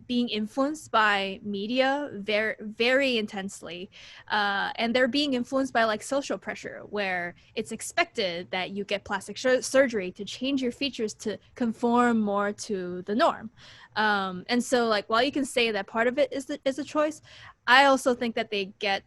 being influenced by media very, very intensely. And they're being influenced by like social pressure, where it's expected that you get plastic surgery to change your features to conform more to the norm. And so, like, while you can say that part of it is a choice, I also think that they get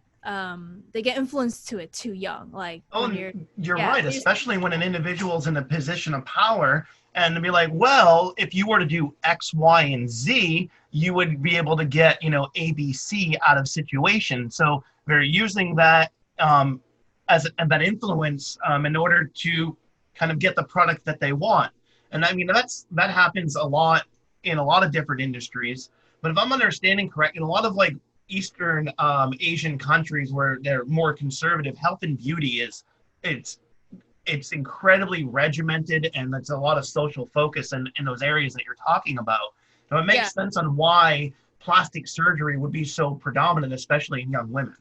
influenced to it too young. Like Oh, when and you're, you're yeah, right, especially when an individual's in a position of power and to be like, well, if you were to do X, Y, and Z, you would be able to get, you know, A, B, C out of situation. So they're using that that influence in order to kind of get the product that they want. And I mean, that happens a lot in a lot of different industries. But if I'm understanding correct, in a lot of like Eastern Asian countries where they're more conservative, health and beauty is it's it's incredibly regimented, and there's a lot of social focus in those areas that you're talking about. So it yeah, makes sense on why plastic surgery would be so predominant, especially in young women.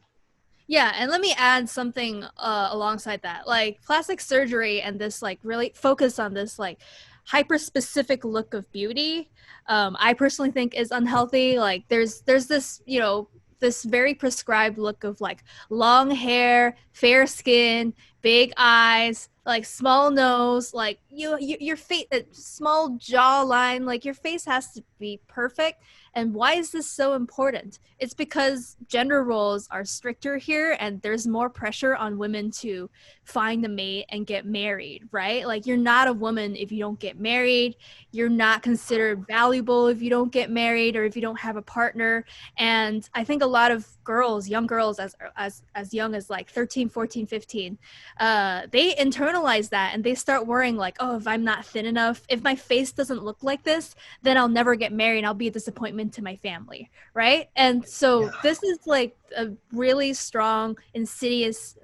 yeah. And let me add something alongside that. Like plastic surgery and this like really focus on this like hyper specific look of beauty, I personally think is unhealthy. Like there's this, you know, this very prescribed look of like long hair, fair skin, big eyes, like small nose, like your face, small jawline, like your face has to be perfect. And why is this so important? It's because gender roles are stricter here, and there's more pressure on women to find a mate and get married, right? Like, you're not a woman if you don't get married. You're not considered valuable if you don't get married or if you don't have a partner. And I think a lot of girls, young girls, as young as like 13, 14, 15, they internalize that, and they start worrying like, oh, if I'm not thin enough, if my face doesn't look like this, then I'll never get married and I'll be a disappointment to my family, right? And so Yeah. this is like a really strong, insidious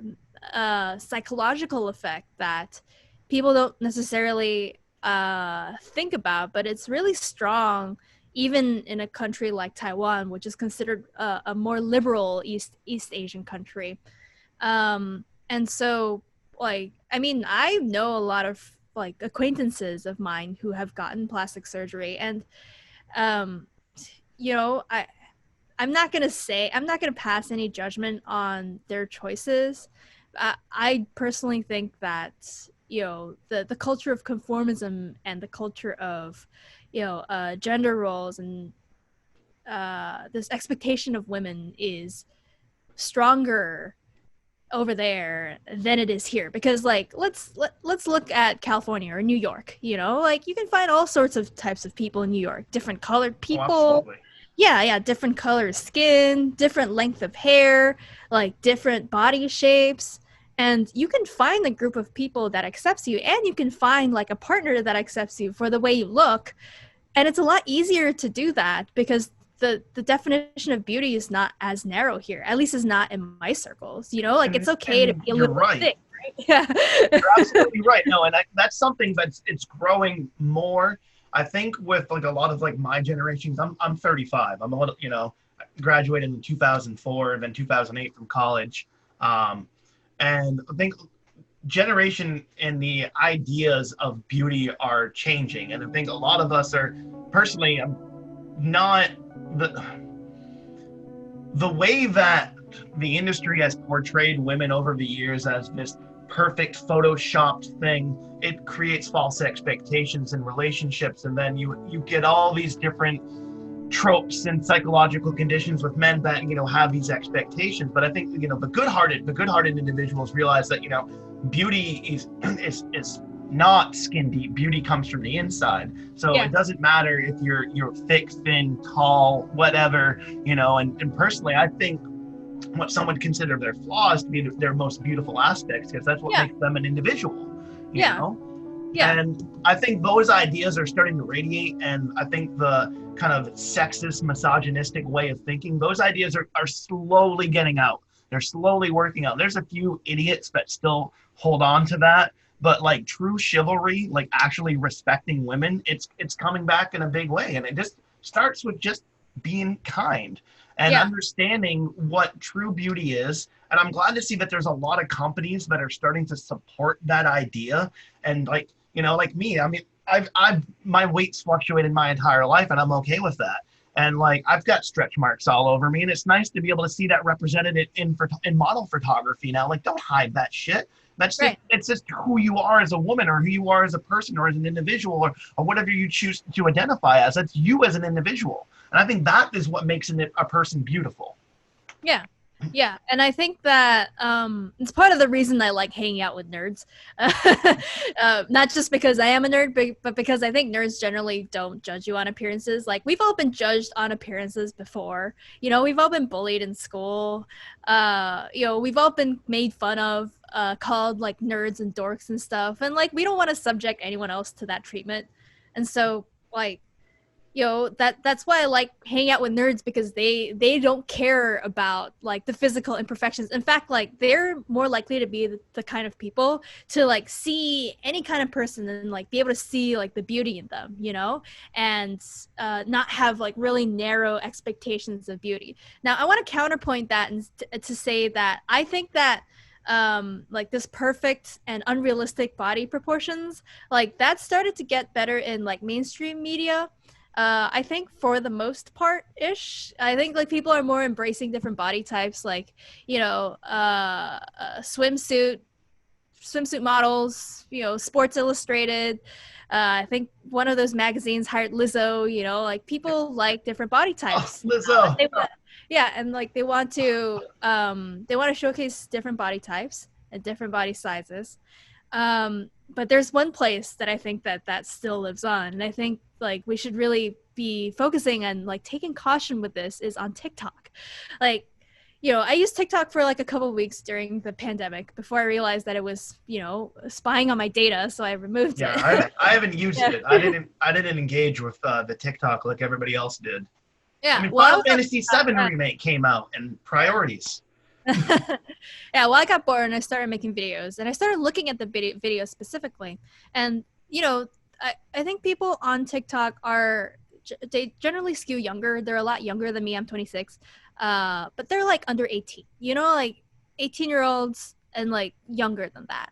psychological effect that people don't necessarily think about, but it's really strong even in a country like Taiwan, which is considered a more liberal East Asian country. And so, like, I mean, I know a lot of like acquaintances of mine who have gotten plastic surgery, and um, you know, I'm not gonna pass any judgment on their choices. I personally think that, you know, the culture of conformism and the culture of, you know, gender roles and this expectation of women is stronger over there than it is here, because like let's look at California or New York. You know, like you can find all sorts of types of people in New York, different colored Oh, people. absolutely. Yeah, different color skin, different length of hair, like different body shapes. And you can find a group of people that accepts you, and you can find like a partner that accepts you for the way you look. And it's a lot easier to do that because the definition of beauty is not as narrow here. At least it's not in my circles. You know, like it's okay to And be a you're little right. thick, right? Yeah. You're absolutely right. No, and that's something it's growing more. I think with like a lot of like my generations, I'm 35. I'm a little, you know, graduated in 2004 and then 2008 from college. Um, and I think generation and the ideas of beauty are changing. And I think a lot of us are personally not the way that the industry has portrayed women over the years as this perfect photoshopped thing. It creates false expectations in relationships, and then you get all these different tropes and psychological conditions with men that, you know, have these expectations. But I think, you know, the good hearted individuals realize that, you know, beauty is not skin deep. Beauty comes from the inside. So Yeah. it doesn't matter if you're thick, thin, tall, whatever, you know. And personally, I think what some would consider their flaws to be their most beautiful aspects, because that's what Yeah. makes them an individual, you Yeah. know. Yeah. And I think those ideas are starting to radiate. And I think the kind of sexist, misogynistic way of thinking, those ideas are slowly getting out. They're slowly working out. There's a few idiots that still hold on to that. But like true chivalry, like actually respecting women, it's coming back in a big way. And it just starts with just being kind and Yeah. understanding what true beauty is. And I'm glad to see that there's a lot of companies that are starting to support that idea. And like, you know, like me, I mean, I've my weight's fluctuated my entire life, and I'm okay with that. And like, I've got stretch marks all over me, and it's nice to be able to see that represented in model photography now. Like, don't hide that shit. That's just, Right. it's just who you are as a woman, or who you are as a person, or as an individual, or whatever you choose to identify as. That's you as an individual. And I think that is what makes a person beautiful. Yeah. Yeah. And I think that it's part of the reason I like hanging out with nerds. Not just because I am a nerd, but because I think nerds generally don't judge you on appearances. Like, we've all been judged on appearances before. You know, we've all been bullied in school. You know, we've all been made fun of, called like nerds and dorks and stuff. And like, we don't want to subject anyone else to that treatment. And so, like, you know, that's why I like hanging out with nerds, because they don't care about like the physical imperfections. In fact, like, they're more likely to be the kind of people to like see any kind of person and like be able to see like the beauty in them, you know, and not have like really narrow expectations of beauty. Now I want to counterpoint that and to say that I think that like this perfect and unrealistic body proportions, like, that started to get better in like mainstream media. I think for the most part ish. I think like people are more embracing different body types, like, you know, swimsuit models, you know, Sports Illustrated. I think one of those magazines hired Lizzo. You know, like people like different body Oh, types. Lizzo. Yeah, and like they want to showcase different body types and different body sizes. But there's one place that I think that still lives on, and I think like we should really be focusing on like taking caution with this is on TikTok. Like, you know, I used TikTok for like a couple of weeks during the pandemic before I realized that it was, you know, spying on my data, so I removed Yeah, it. I haven't used Yeah. it. I didn't engage with the TikTok like everybody else did. I Yeah, mean, well, I Final was on Fantasy VII TikTok, remake came out, and priorities. yeah, well, I got bored and I started making videos, and I started looking at the videos specifically. And you know, I think people on TikTok are they generally skew younger. They're a lot younger than me. I'm 26, but they're like under 18. You know, like 18-year-olds and like younger than that.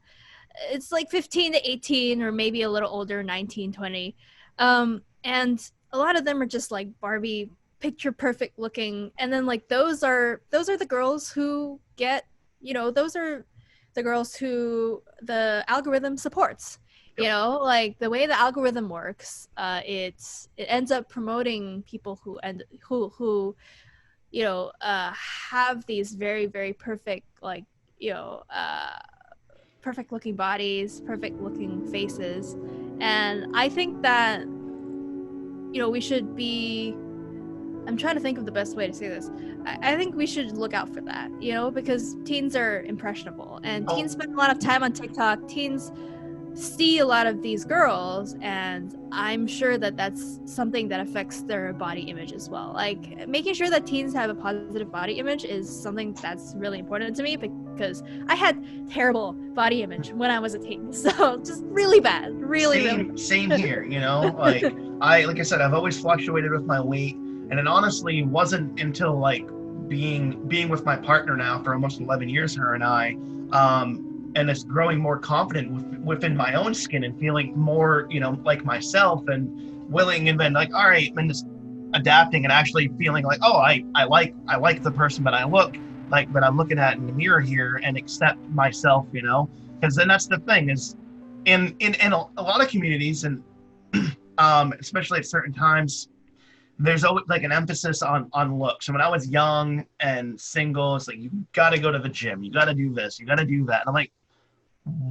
It's like 15 to 18 or maybe a little older, 19, 20. And a lot of them are just like Barbie picture perfect looking, and then like those are the girls who get, you know, those are the girls who the algorithm supports. You Yep. know, like the way the algorithm works, it ends up promoting people who you know, have these very very perfect, like, you know, perfect looking bodies, perfect looking faces. And I think that, you know, we should be, I'm trying to think of the best way to say this. I think we should look out for that, you know, because teens are impressionable and Oh, teens spend a lot of time on TikTok. Teens see a lot of these girls, and I'm sure that that's something that affects their body image as well. Like making sure that teens have a positive body image is something that's really important to me, because I had terrible body image when I was a teen. So just really bad, really same here. You know, like I said, I've always fluctuated with my weight, and it honestly wasn't until like being with my partner now for almost 11 years, her and I, and it's growing more confident within my own skin and feeling more, you know, like myself and willing, and then like, all right, and just adapting and actually feeling like, oh, I like the person that I look like, that I'm looking at in the mirror here, and accept myself, you know, because then that's the thing is, in a lot of communities, and especially at certain times, there's always like an emphasis on looks. And when I was young and single, it's like, you got to go to the gym, you got to do this, you got to do that. And I'm like,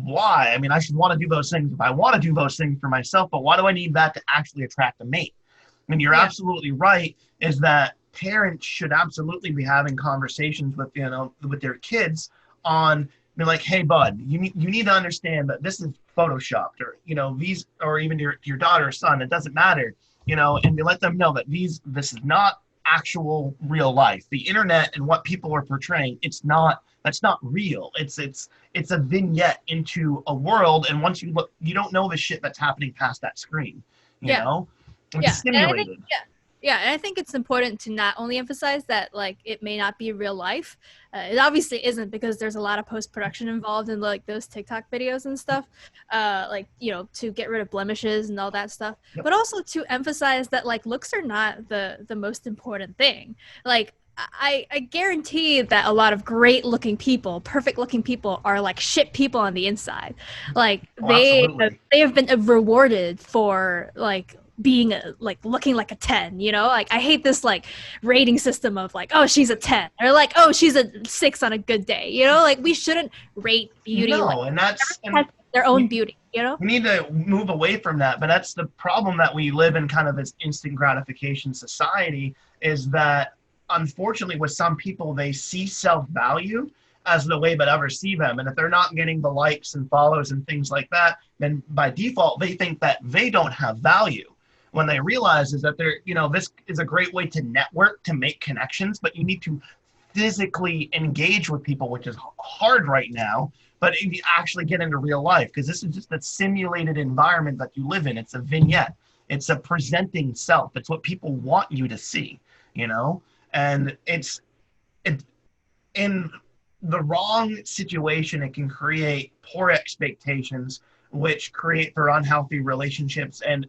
why? I mean, I should want to do those things if I want to do those things for myself, but why do I need that to actually attract a mate? And you're Yeah. absolutely right, is that parents should absolutely be having conversations with, you know, with their kids on, be like, hey bud, you need to understand that this is photoshopped, or, you know, these, or even your daughter or son, it doesn't matter, you know, and you let them know that this is not actual real life. The internet and what people are portraying, that's not real. It's a vignette into a world, and once you look, you don't know the shit that's happening past that screen, you Yeah. know? It's Yeah. And I think, simulated. yeah, and I think it's important to not only emphasize that like it may not be real life. It obviously isn't, because there's a lot of post production involved in like those TikTok videos and stuff. Like, you know, to get rid of blemishes and all that stuff. Yep. But also to emphasize that like looks are not the most important thing. Like I guarantee that a lot of great looking people, perfect looking people, are like shit people on the inside. Like Oh, absolutely. they have been rewarded for like being like looking like a 10, you know. Like I hate this like rating system of like, oh, she's a 10, or like, oh, she's a 6 on a good day, you know. Like we shouldn't rate beauty like No, and that's, has and their own we, beauty, you know. we need to move away from that. But that's the problem, that we live in kind of this instant gratification society, is that unfortunately with some people, they see self-value as the way that others see them. And if they're not getting the likes and follows and things like that, then by default, they think that they don't have value. When they realize is that they're, you know, this is a great way to network, to make connections, but you need to physically engage with people, which is hard right now. But if you actually get into real life, because this is just a simulated environment that you live in. It's a vignette. It's a presenting self. It's what people want you to see, you know? And it in the wrong situation, it can create poor expectations, which create for unhealthy relationships, and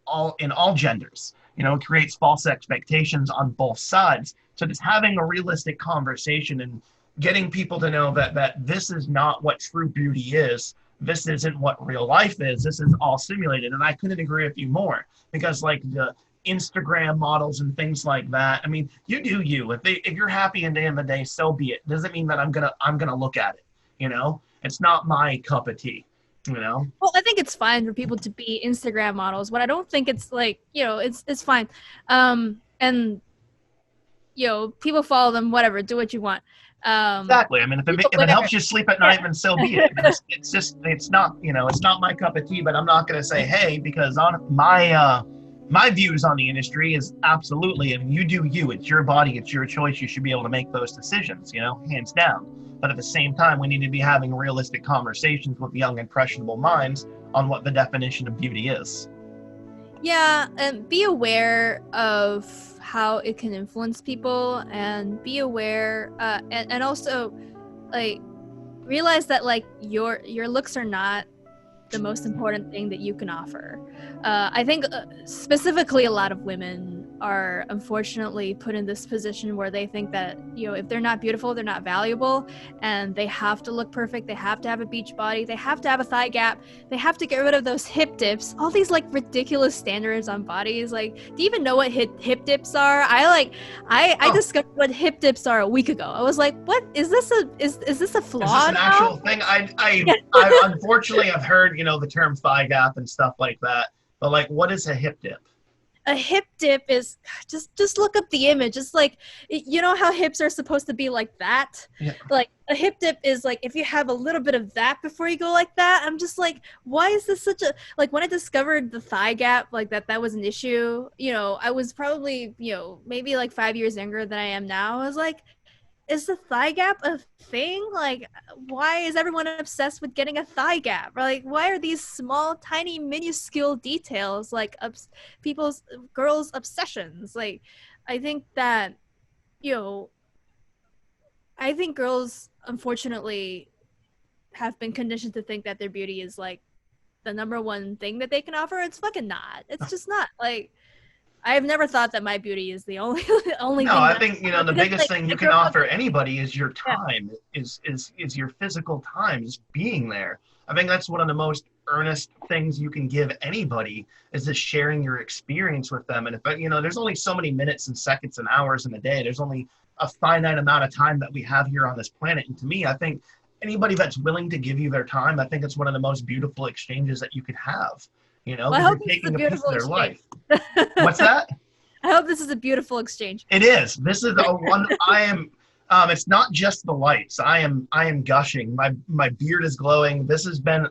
all in all genders. You know, it creates false expectations on both sides. So just having a realistic conversation and getting people to know that this is not what true beauty is, this isn't what real life is. This is all simulated. And I couldn't agree with you more, because like the Instagram models and things like that, I mean, you do you. If you're happy at the end of the day, so be it. Doesn't mean that I'm gonna look at it. You know, it's not my cup of tea. You know. Well, I think it's fine for people to be Instagram models, but I don't think it's like, it's fine. And people follow them, whatever, do what you want. Exactly. I mean, if it helps you sleep at night, then so be it. It's not, it's not my cup of tea, but I'm not going to say, hey, because on my views on the industry is absolutely, and you do you. It's your body, it's your choice. You should be able to make those decisions, hands down. But at the same time, we need to be having realistic conversations with young, impressionable minds on what the definition of beauty is. Yeah, and be aware of how it can influence people, and be aware, and also, like, realize that like your looks are not the most important thing that you can offer. I think specifically a lot of women are unfortunately put in this position where they think that, if they're not beautiful, they're not valuable, and they have to look perfect. They have to have a beach body. They have to have a thigh gap. They have to get rid of those hip dips. All these like ridiculous standards on bodies. Like, do you even know what hip dips are? I discovered what hip dips are a week ago. I was like, what is this is this a flaw? Is this an actual thing? I unfortunately have heard, the term thigh gap and stuff like that. But like, what is a hip dip? A hip dip is just look up the image. It's like, how hips are supposed to be like that. Yeah. Like a hip dip is like if you have a little bit of that before you go like that. I'm just like, why is this such a, like, when I discovered the thigh gap, like that was an issue. I was probably maybe like 5 years younger than I am now. I was like, is the thigh gap a thing? Like, why is everyone obsessed with getting a thigh gap? Like, why are these small, tiny, minuscule details like girls' obsessions? Like, I think that, I think girls, unfortunately, have been conditioned to think that their beauty is like the number one thing that they can offer. It's fucking not. It's just not. Like, I've never thought that my beauty is the only No, thing. I think the biggest thing you can offer anybody is your time. Yeah. Is your physical time, is being there. I think that's one of the most earnest things you can give anybody, is just sharing your experience with them. And if there's only so many minutes and seconds and hours in a day. There's only a finite amount of time that we have here on this planet. And to me, I think anybody that's willing to give you their time, I think it's one of the most beautiful exchanges that you could have. Well, I hope you're taking a piece of their exchange. Life. What's that? I hope this is a beautiful exchange. It is. This is the one. I am. It's not just the lights. I am gushing. My beard is glowing. This has been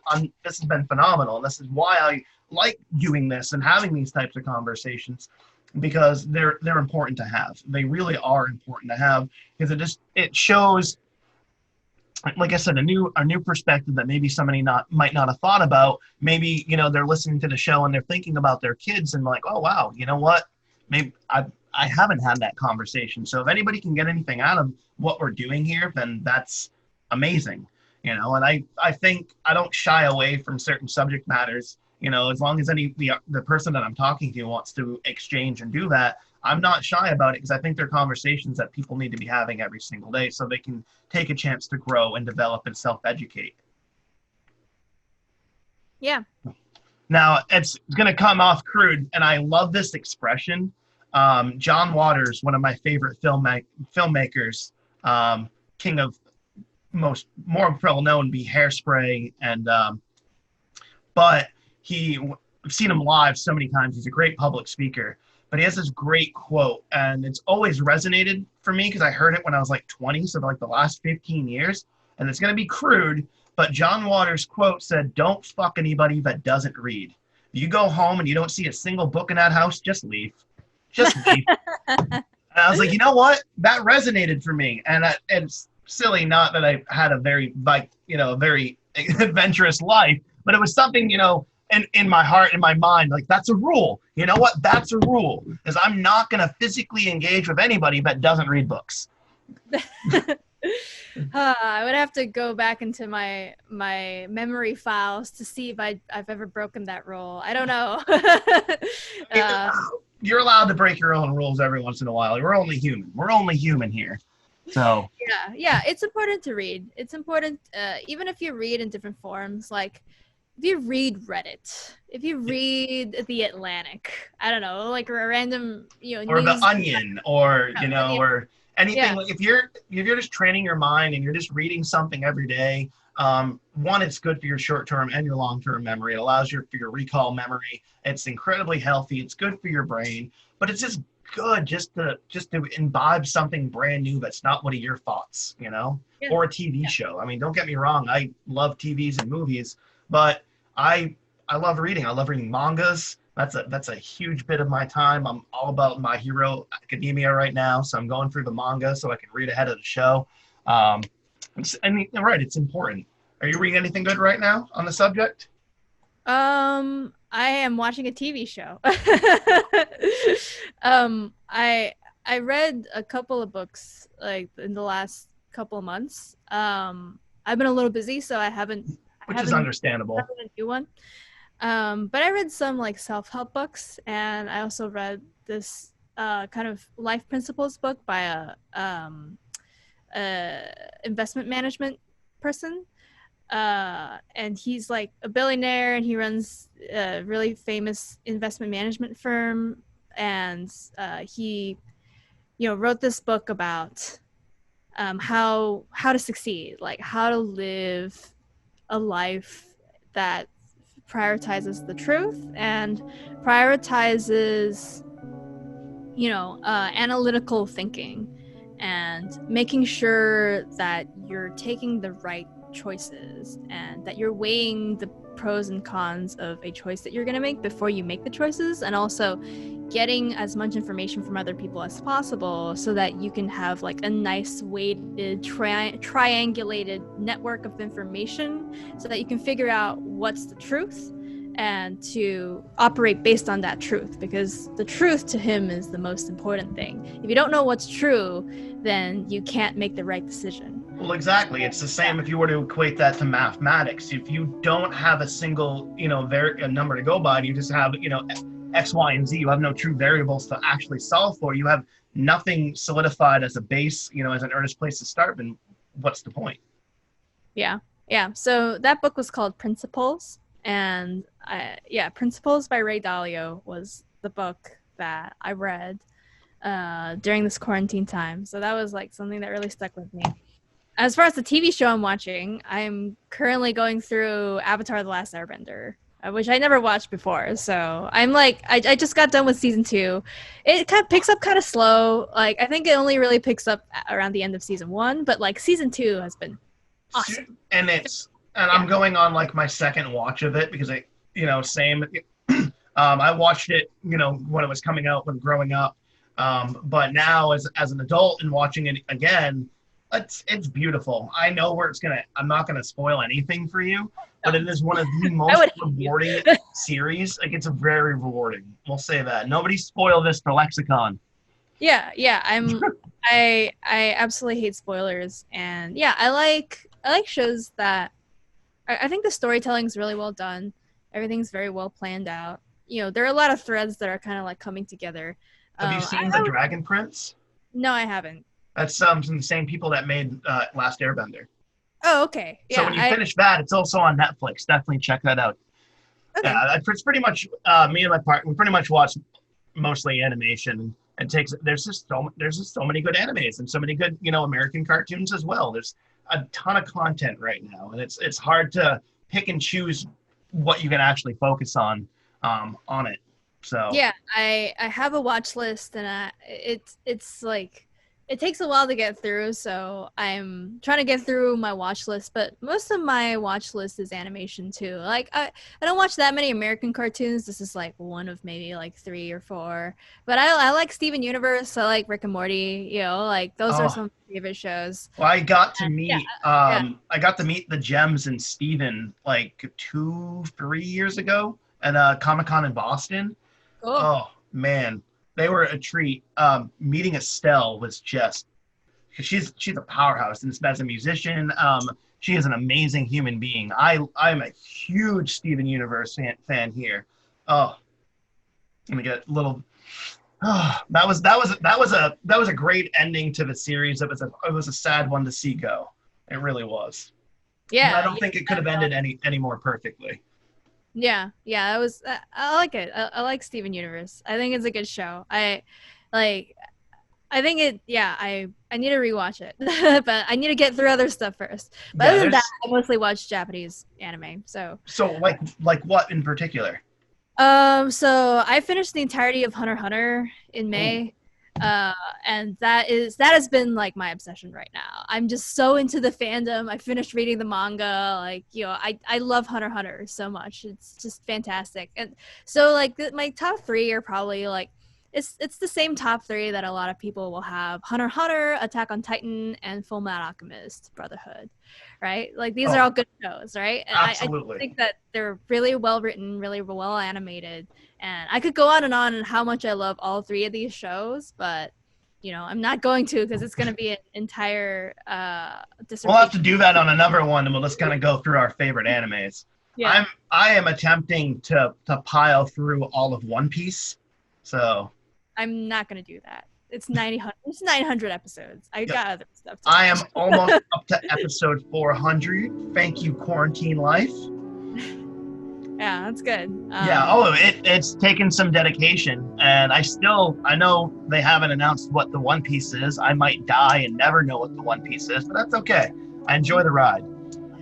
phenomenal. And this is why I like doing this and having these types of conversations, because they're important to have. They really are important to have, because it shows, like I said, a new perspective that maybe somebody might not have thought about. Maybe they're listening to the show and they're thinking about their kids and like, oh wow, you know what? Maybe I haven't had that conversation. So if anybody can get anything out of what we're doing here, then that's amazing. And I think I don't shy away from certain subject matters. As long as the person that I'm talking to wants to exchange and do that, I'm not shy about it, because I think they're conversations that people need to be having every single day so they can take a chance to grow and develop and self-educate. Yeah. Now, it's going to come off crude, and I love this expression. John Waters, one of my favorite filmmakers, king of more well-known be Hairspray, and but I've seen him live so many times. He's a great public speaker. But he has this great quote, and it's always resonated for me because I heard it when I was like 20, so like the last 15 years. And it's going to be crude, but John Waters' quote said, "Don't fuck anybody that doesn't read. If you go home and you don't see a single book in that house, just leave. Just leave." And I was like, you know what? That resonated for me. And it's silly, not that I had a very adventurous life, but it was something, in my heart, in my mind, like, that's a rule. You know what? That's a rule, is I'm not going to physically engage with anybody that doesn't read books. I would have to go back into my memory files to see if I've ever broken that rule. I don't know. You're allowed to break your own rules every once in a while. We're only human. We're only human here. So, Yeah, it's important to read. It's important, even if you read in different forms. Like, if you read Reddit, if you read The Atlantic, I don't know, like a random, or the news. Onion, or or anything. Yeah, Like if you're just training your mind and you're just reading something every day, one, it's good for your short term and your long term memory. It allows for your recall memory. It's incredibly healthy. It's good for your brain, but it's just good just to imbibe something brand new that's not one of your thoughts, yeah, or a TV show. I mean, don't get me wrong, I love TVs and movies, but I I love reading. I love reading mangas. That's a huge bit of my time. I'm all about My Hero Academia right now, so I'm going through the manga so I can read ahead of the show. Um, and you're right, it's important. Are you reading anything good right now on the subject? I am watching a TV show. I read a couple of books like in the last couple of months. I've been a little busy, so I Which is haven't understandable. started a new one. But I read some like self-help books, and I also read this kind of life principles book by a investment management person. And he's like a billionaire, and he runs a really famous investment management firm. And he, wrote this book about how to succeed, like how to live a life that prioritizes the truth and prioritizes, analytical thinking and making sure that you're taking the right choices and that you're weighing the pros and cons of a choice that you're going to make before you make the choices, and also getting as much information from other people as possible so that you can have like a nice weighted triangulated network of information so that you can figure out what's the truth and to operate based on that truth, because the truth to him is the most important thing. If you don't know what's true, then you can't make the right decision. Well, exactly. It's the same if you were to equate that to mathematics. If you don't have a single, a number to go by, and you just have, X, Y, and Z, you have no true variables to actually solve for. You have nothing solidified as a base, as an earnest place to start. Then what's the point? Yeah. So that book was called Principles, and Principles by Ray Dalio was the book that I read during this quarantine time. So that was like something that really stuck with me. As far as the TV show I'm watching, I'm currently going through Avatar: The Last Airbender, which I never watched before. So I'm like, I just got done with season 2. It kind of picks up kind of slow. Like, I think it only really picks up around the end of season 1, but like season 2 has been awesome. And I'm going on like my second watch of it because same. I watched it, when it was coming out when growing up. But now as an adult and watching it again, it's beautiful. I know where I'm not gonna spoil anything for you, but it is one of the most rewarding series. Like, it's very rewarding. We'll say that. Nobody spoil this to Lexicon. Yeah. I absolutely hate spoilers, and yeah, I like shows that I think the storytelling is really well done. Everything's very well planned out. There are a lot of threads that are kind of like coming together. Have you seen The Dragon Prince? No, I haven't. That's from the same people that made Last Airbender. Oh, okay. Yeah, so when you finish that, it's also on Netflix. Definitely check that out. Okay. Yeah, it's pretty much me and my partner. We pretty much watch mostly animation. There's just so many good animes and so many good American cartoons as well. There's a ton of content right now, and it's hard to pick and choose what you can actually focus on it. So yeah, I have a watch list, and it's like it takes a while to get through, so I'm trying to get through my watch list, but most of my watch list is animation too. Like, I don't watch that many American cartoons. This is like one of maybe like 3 or 4. But I like Steven Universe. I like Rick and Morty, like those are some of my favorite shows. Well, I got to meet the Gems and Steven like 2-3 years ago at Comic-Con in Boston. Cool. Oh man, they were a treat. Meeting Estelle was just, she's a powerhouse, and as a musician, she is an amazing human being. I'm a huge Steven Universe fan here. Oh, let me get a little. Oh, that was a great ending to the series. It was a sad one to see go. It really was. But I Yeah, don't yeah, think it could have ended any more perfectly. yeah. It was. I like it. I like Steven Universe. I think it's a good show. Like. I think it. Yeah, I need to rewatch it, but I need to get through other stuff first. But Yeah, other than that, there's I mostly watch Japanese anime. So, so like what in particular? so I finished the entirety of Hunter x Hunter in Ooh. May. Uh, and that has been like my obsession right now. I'm just so into the fandom. I finished reading the manga. Like, I love Hunter x Hunter so much. It's just fantastic. And so like my top three are probably like it's the same top three that a lot of people will have: Hunter x Hunter, Attack on Titan, and Full Metal Alchemist Brotherhood. Right? Like these are Oh, all good shows, right? And I absolutely. think that they're really well written, really well animated, and I could go on how much I love all three of these shows, but I'm not going to because it's going to be an entire We'll have to dissertation. do that on another one, and we'll just kind of go through our favorite animes. Yeah, I am attempting to pile through all of One Piece. So I'm not going to do that. It's 900 episodes. I yep. got other stuff to I am watch. almost up to episode 400. Thank you, quarantine life. Yeah, that's good. Yeah. Oh, it's taken some dedication, and I know they haven't announced what the One Piece is. I might die and never know what the One Piece is, but that's okay. I enjoy the ride.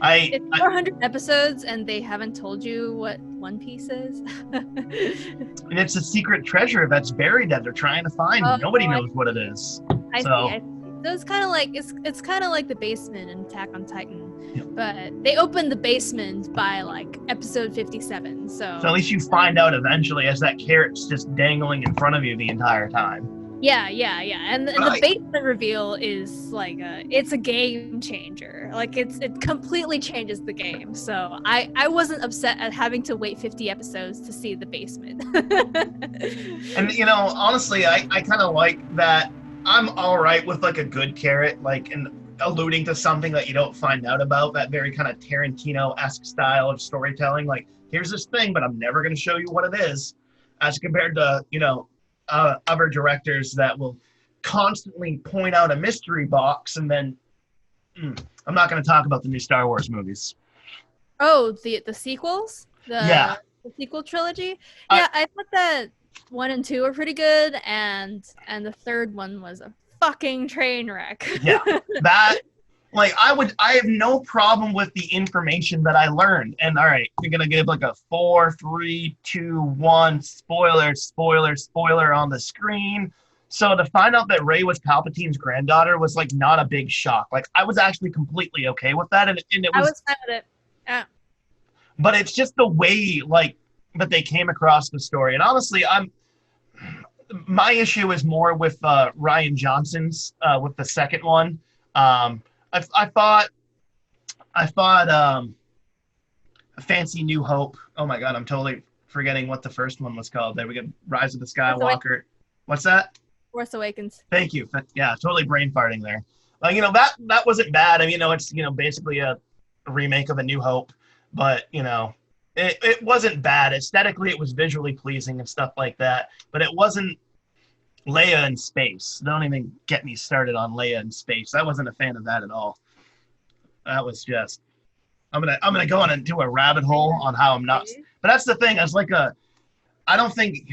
It's 400 episodes, and they haven't told you what One Piece is. And it's a secret treasure that's buried that they're trying to find. Oh, Nobody knows what it is. I see. So, So it's kind of like it's kind of like the basement in Attack on Titan, yeah. but they opened the basement by like episode 57. So at least you find out eventually as that carrot's just dangling in front of you the entire time. Yeah. And the basement reveal is like it's a game changer. Like it completely changes the game. So I wasn't upset at having to wait 50 episodes to see the basement. And honestly, I kind of like that. I'm all right with like a good carrot, like and alluding to something that you don't find out about. That very kind of Tarantino-esque style of storytelling. Like, here's this thing, but I'm never going to show you what it is, as compared to other directors that will constantly point out a mystery box and then I'm not going to talk about the new Star Wars movies. Oh, the sequels? Yeah. The sequel trilogy? Yeah, I thought that 1 and 2 were pretty good, and the third one was a fucking train wreck. Yeah. That I have no problem with the information that I learned. And all right, you're gonna give like a 4, 3, 2, 1 spoiler on the screen. So to find out that Rey was Palpatine's granddaughter was like not a big shock. Like I was actually completely okay with that, and it was. I was fine with it. Yeah. But it's just the way like that they came across the story. And honestly, my issue is more with Ryan Johnson's with the second one. I thought Fancy New Hope. Oh my God, I'm totally forgetting what the first one was called. There we go, Rise of the Skywalker. What's that? Force Awakens. Thank you. Yeah, totally brain farting there. That wasn't bad. I mean, it's basically a remake of A New Hope, but it wasn't bad. Aesthetically, it was visually pleasing and stuff like that, but it wasn't Leia in space. Don't even get me started on Leia in space. I wasn't a fan of that at all. That was just I'm gonna go on into a rabbit hole on how I'm not. But that's the thing. I don't think.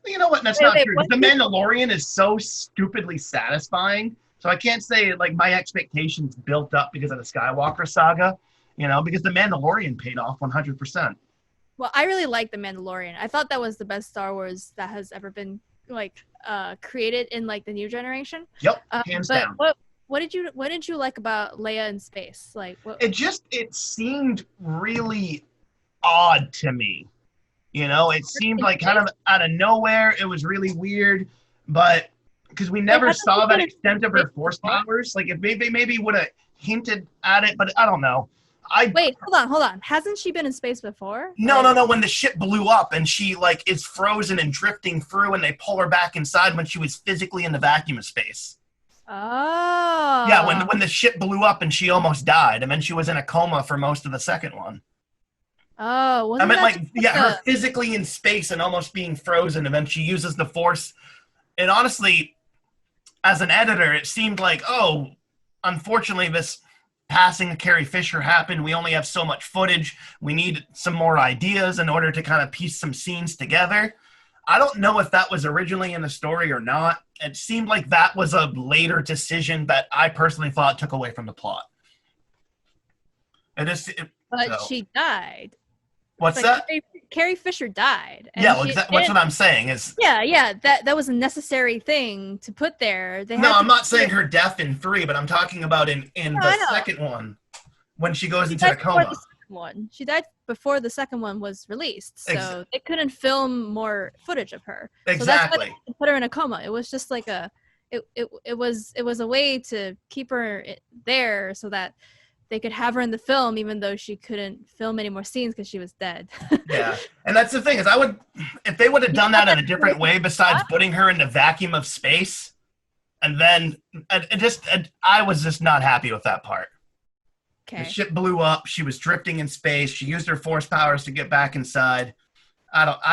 You know what? That's not true. The Mandalorian is so stupidly satisfying. So I can't say like my expectations built up because of the Skywalker saga. Because the Mandalorian paid off 100%. Well, I really like the Mandalorian. I thought that was the best Star Wars that has ever been created in like the new generation. Yep, hands down. What did you like about Leia in space? Like what? It seemed really odd to me. It seemed like kind of out of nowhere. It was really weird, but because we never saw that extent of her force powers. Like if they maybe would have hinted at it, but I don't know. Wait, hold on. Hasn't she been in space before? No. When the ship blew up and she like is frozen and drifting through, and they pull her back inside when she was physically in the vacuum of space. Oh. Yeah, when the ship blew up and she almost died, and then she was in a coma for most of the second one. Oh, I meant her physically in space and almost being frozen, and then she uses the force it honestly, as an editor, it seemed like, oh, unfortunately, this passing of Carrie Fisher happened. We only have so much footage. We need some more ideas in order to kind of piece some scenes together. I don't know if that was originally in the story or not. It seemed like that was a later decision that I personally thought took away from the plot. But so. she died. What's that? Carrie Fisher died. And yeah, well, that's what I'm saying is. Yeah, that was a necessary thing to put there. I'm not saying her death in 3, but I'm talking about in the second one when she goes into the coma. She died before the second one was released, so they couldn't film more footage of her. Exactly. So that's why they put her in a coma. It was just like it was a way to keep her there so that they could have her in the film, even though she couldn't film any more scenes because she was dead. Yeah, and that's the thing is, if they would have done that in a different way besides putting her in the vacuum of space, and then I was just not happy with that part. Okay. The ship blew up. She was drifting in space. She used her force powers to get back inside. But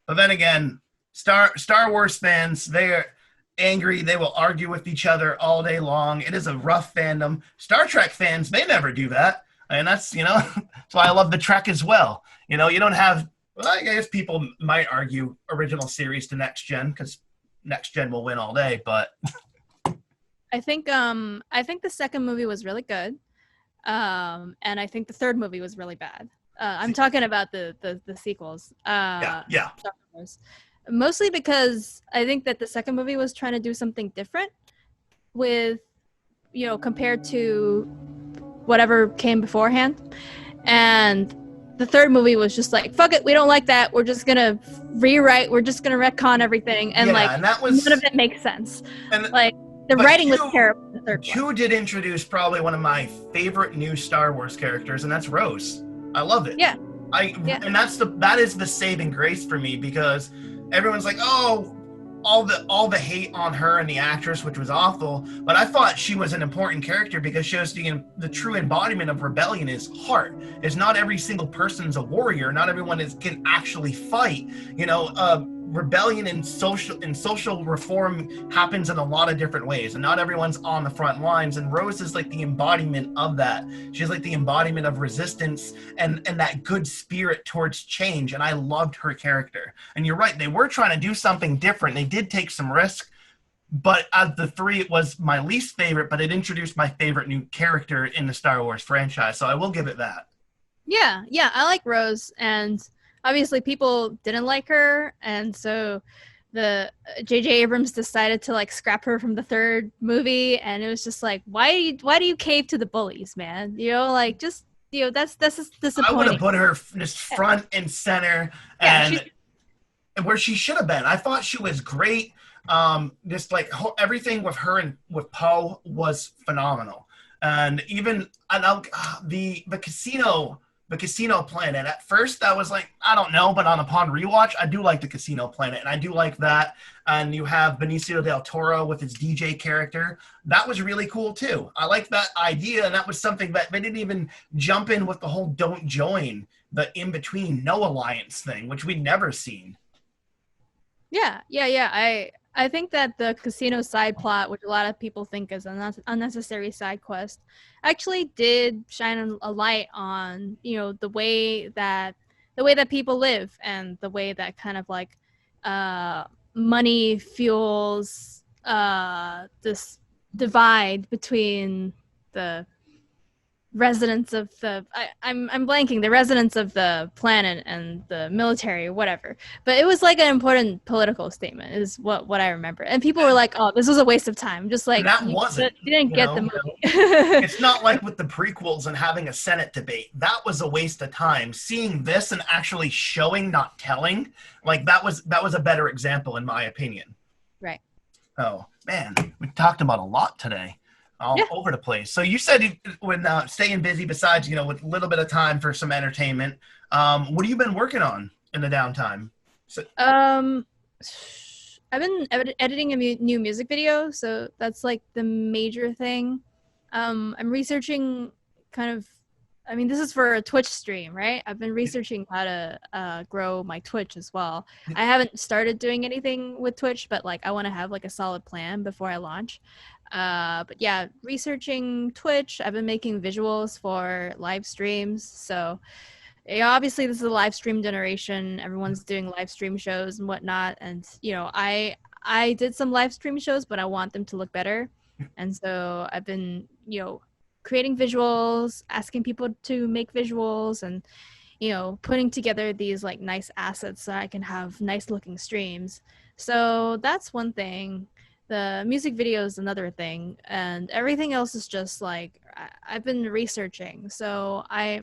then again, Star Wars fans, they're angry. They will argue with each other all day long. It is a rough fandom. Star Trek fans, they never do that. And that's, that's why I love the Trek as well. You don't have, well, I guess people might argue original series to next gen because next gen will win all day, but I think the second movie was really good. And I think the third movie was really bad. I'm talking about the sequels. Yeah. Star Wars. Mostly because I think that the second movie was trying to do something different with, compared to whatever came beforehand. And the third movie was just like, fuck it, we don't like that. We're just going to rewrite. We're just going to retcon everything. And and that was, none of it makes sense. And the writing was terrible in the third one. 2 did introduce probably one of my favorite new Star Wars characters, and that's Rose. I love it. Yeah. And that is the saving grace for me, because everyone's like, oh, all the hate on her and the actress, which was awful, but I thought she was an important character because she was the true embodiment of rebellion is heart. It's not every single person's a warrior. Not everyone can actually fight. Rebellion and social reform happens in a lot of different ways, and not everyone's on the front lines, and Rose is like the embodiment of that. She's like the embodiment of resistance and that good spirit towards change, and I loved her character. And you're right, they were trying to do something different. They did take some risk, but of the 3, it was my least favorite, but it introduced my favorite new character in the Star Wars franchise, so I will give it that. Yeah, I like Rose, and obviously people didn't like her, and so the J.J. Abrams decided to like scrap her from the third movie, and it was just like, why do you cave to the bullies, man? That's just disappointing. I would have put her just front and center, and where she should have been. I thought she was great. Just like everything with her and with Poe was phenomenal, and even the casino. The Casino Planet. At first, I was like, I don't know, but upon rewatch, I do like the Casino Planet, and I do like that. And you have Benicio del Toro with his DJ character. That was really cool, too. I like that idea, and that was something that they didn't even jump in with the whole don't join, the in-between, no alliance thing, which we'd never seen. Yeah. I think that the casino side plot, which a lot of people think is an unnecessary side quest, actually did shine a light on, the way that people live, and the way that kind of like money fuels this divide between the residents of I'm blanking, the residents of the planet and the military or whatever, but it was like an important political statement is what I remember, and people were like, oh, this was a waste of time, just like you didn't get the movie. It's not like with the prequels and having a Senate debate. That was a waste of time. Seeing this and actually showing, not telling, like that was a better example in my opinion. Right. Oh man, we talked about a lot today. All over the place. So you said when staying busy, besides, with a little bit of time for some entertainment, what have you been working on in the downtime? I've been editing a new music video, so that's like the major thing. I'm researching kind of I mean, this is for a Twitch stream, right? I've been researching how to grow my Twitch as well. I haven't started doing anything with Twitch, but like I want to have like a solid plan before I launch. But yeah, researching Twitch. I've been making visuals for live streams. So yeah, obviously this is a live stream generation. Everyone's doing live stream shows and whatnot. And you know, I did some live stream shows, but I want them to look better. And so I've been, you know, creating visuals, asking people to make visuals, and you know, putting together these like nice assets so I can have nice looking streams. So that's one thing. The music video is another thing, and everything else is just like I've been researching. So I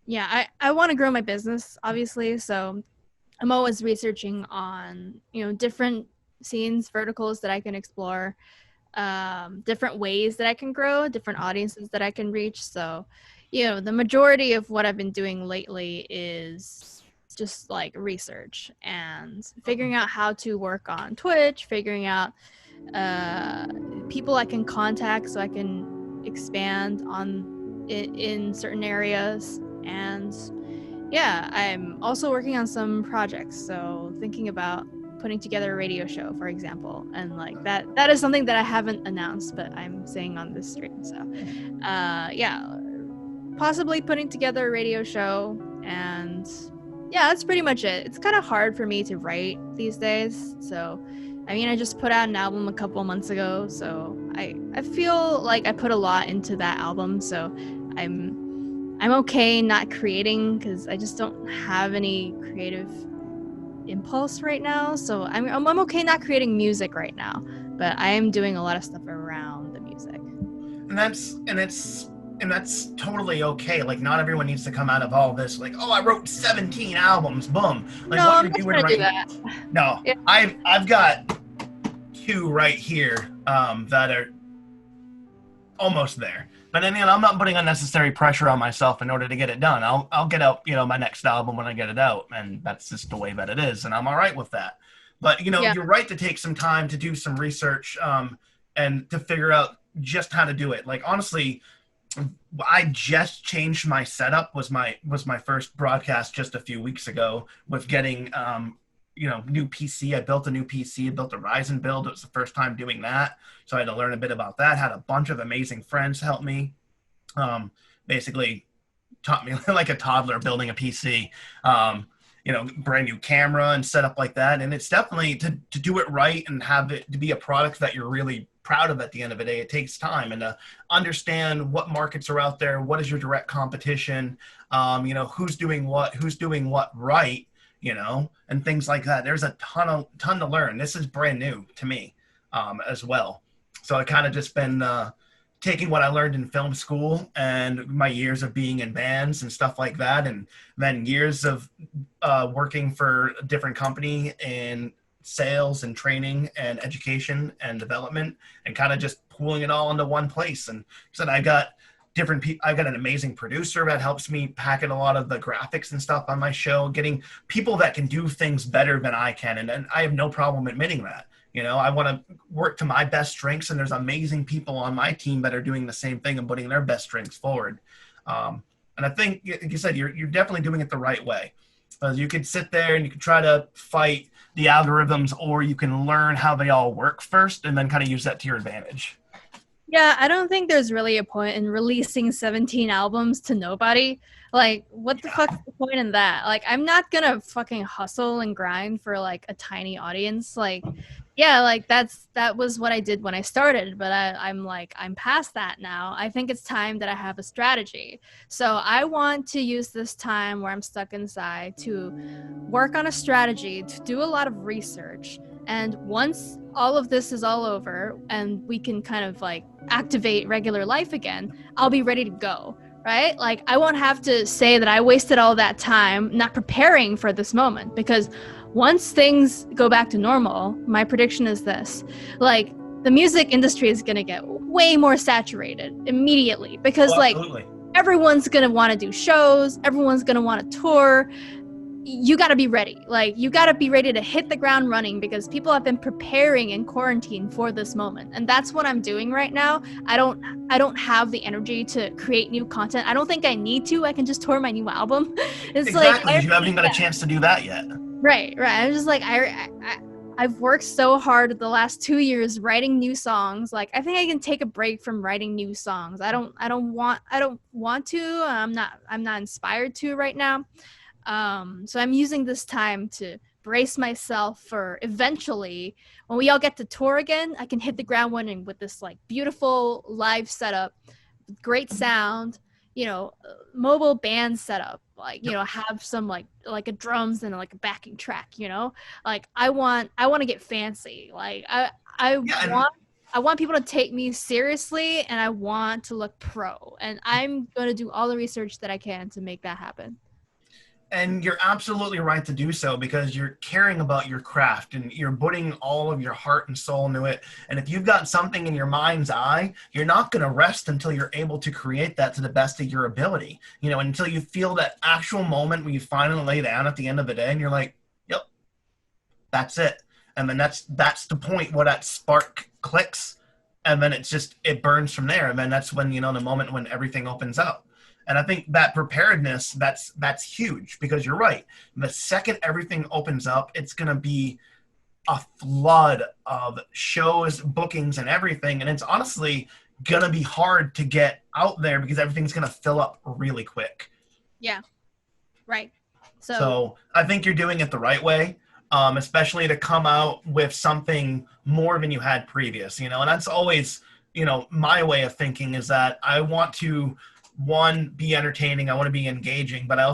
want to grow my business, obviously. So I'm always researching on, you know, different scenes, verticals that I can explore, different ways that I can grow, different audiences that I can reach. So, you know, the majority of what I've been doing lately is just like research and figuring out how to work on Twitch, figuring out people I can contact so I can expand on in certain areas. And yeah, I'm also working on some projects. So thinking about putting together a radio show, for example, and like that is something that I haven't announced, but I'm saying on this stream. So yeah, possibly putting together a radio show. And yeah, that's pretty much it. It's kind of hard for me to write these days. So I mean, I just put out an album a couple months ago, so I feel like I put a lot into that album. So I'm okay not creating because I just don't have any creative impulse right now. So I'm okay not creating music right now, but I am doing a lot of stuff around the music. And that's totally okay. Like, not everyone needs to come out of all this like, oh, I wrote 17 albums, boom. Like, no, what I'm you're not doing gonna right do that. No, yeah. I've got 2 right here that are almost there. But then, you know, I'm not putting unnecessary pressure on myself in order to get it done. I'll get out, you know, my next album when I get it out, and that's just the way that it is, and I'm all right with that. But, you know, You're right to take some time to do some research and to figure out just how to do it. Like, honestly, I just changed my setup. Was my first broadcast just a few weeks ago with getting you know, new PC. I built a new PC. I built a Ryzen build. It was the first time doing that, so I had to learn a bit about that. Had a bunch of amazing friends help me. Basically taught me like a toddler building a PC. You know, brand new camera and setup like that. And it's definitely to do it right and have it to be a product that you're really proud of at the end of the day. It takes time, and to understand what markets are out there, what is your direct competition, you know, who's doing what right, you know, and things like that. There's a ton to learn. This is brand new to me as well. So I kind of just been taking what I learned in film school and my years of being in bands and stuff like that, and then years of working for a different company in sales and training and education and development, and kind of just pooling it all into one place. And so I got different people. I got an amazing producer that helps me packet a lot of the graphics and stuff on my show, getting people that can do things better than I can. And I have no problem admitting that. You know, I want to work to my best strengths, and there's amazing people on my team that are doing the same thing and putting their best strengths forward. And I think, like you said, you're definitely doing it the right way. You could sit there and you could try to fight the algorithms, or you can learn how they all work first and then kind of use that to your advantage. Yeah, I don't think there's really a point in releasing 17 albums to nobody. Like, what the fuck's the point in that? Like, I'm not gonna fucking hustle and grind for like a tiny audience. Like, yeah, like that was what I did when I started, but I'm past that now. I think it's time that I have a strategy. So I want to use this time where I'm stuck inside to work on a strategy, to do a lot of research. And once all of this is all over and we can kind of like activate regular life again, I'll be ready to go, right? Like, I won't have to say that I wasted all that time not preparing for this moment, because once things go back to normal, my prediction is this: like, the music industry is going to get way more saturated immediately, because like everyone's going to want to do shows, everyone's going to want to tour. you got to be ready. Like, you got to be ready to hit the ground running, because people have been preparing in quarantine for this moment. And that's what I'm doing right now. I don't have the energy to create new content. I don't think I need to. I can just tour my new album. It's like, Exactly, because you haven't even got a chance to do that yet. right. I'm just like, I've worked so hard the last 2 years writing new songs. Like, I think I can take a break from writing new songs. I don't want to. I'm not inspired to right now. So I'm using this time to brace myself for eventually, when we all get to tour again, I can hit the ground running with this like beautiful live setup, great sound, mobile band setup, like, have some like a drums and like a backing track, like I want to get fancy. Like I Yeah, want people to take me seriously, and I want to look pro, and I'm going to do all the research that I can to make that happen. and you're absolutely right to do so, because you're caring about your craft and you're putting all of your heart and soul into it. And if you've got something in your mind's eye, you're not going to rest until you're able to create that to the best of your ability, until you feel that actual moment when you finally lay down at the end of the day and you're like, yep, that's it. And then that's the point where that spark clicks, and then it burns from there. And then that's when, the moment when everything opens up. And I think that preparedness, that's huge, because you're right. The second everything opens up, it's going to be a flood of shows, bookings, and everything. And it's honestly going to be hard to get out there, because everything's going to fill up really quick. Yeah, right. So I think you're doing it the right way, especially to come out with something more than you had previous, and that's always, my way of thinking, is that I want to, one, be entertaining, I want to be engaging, but I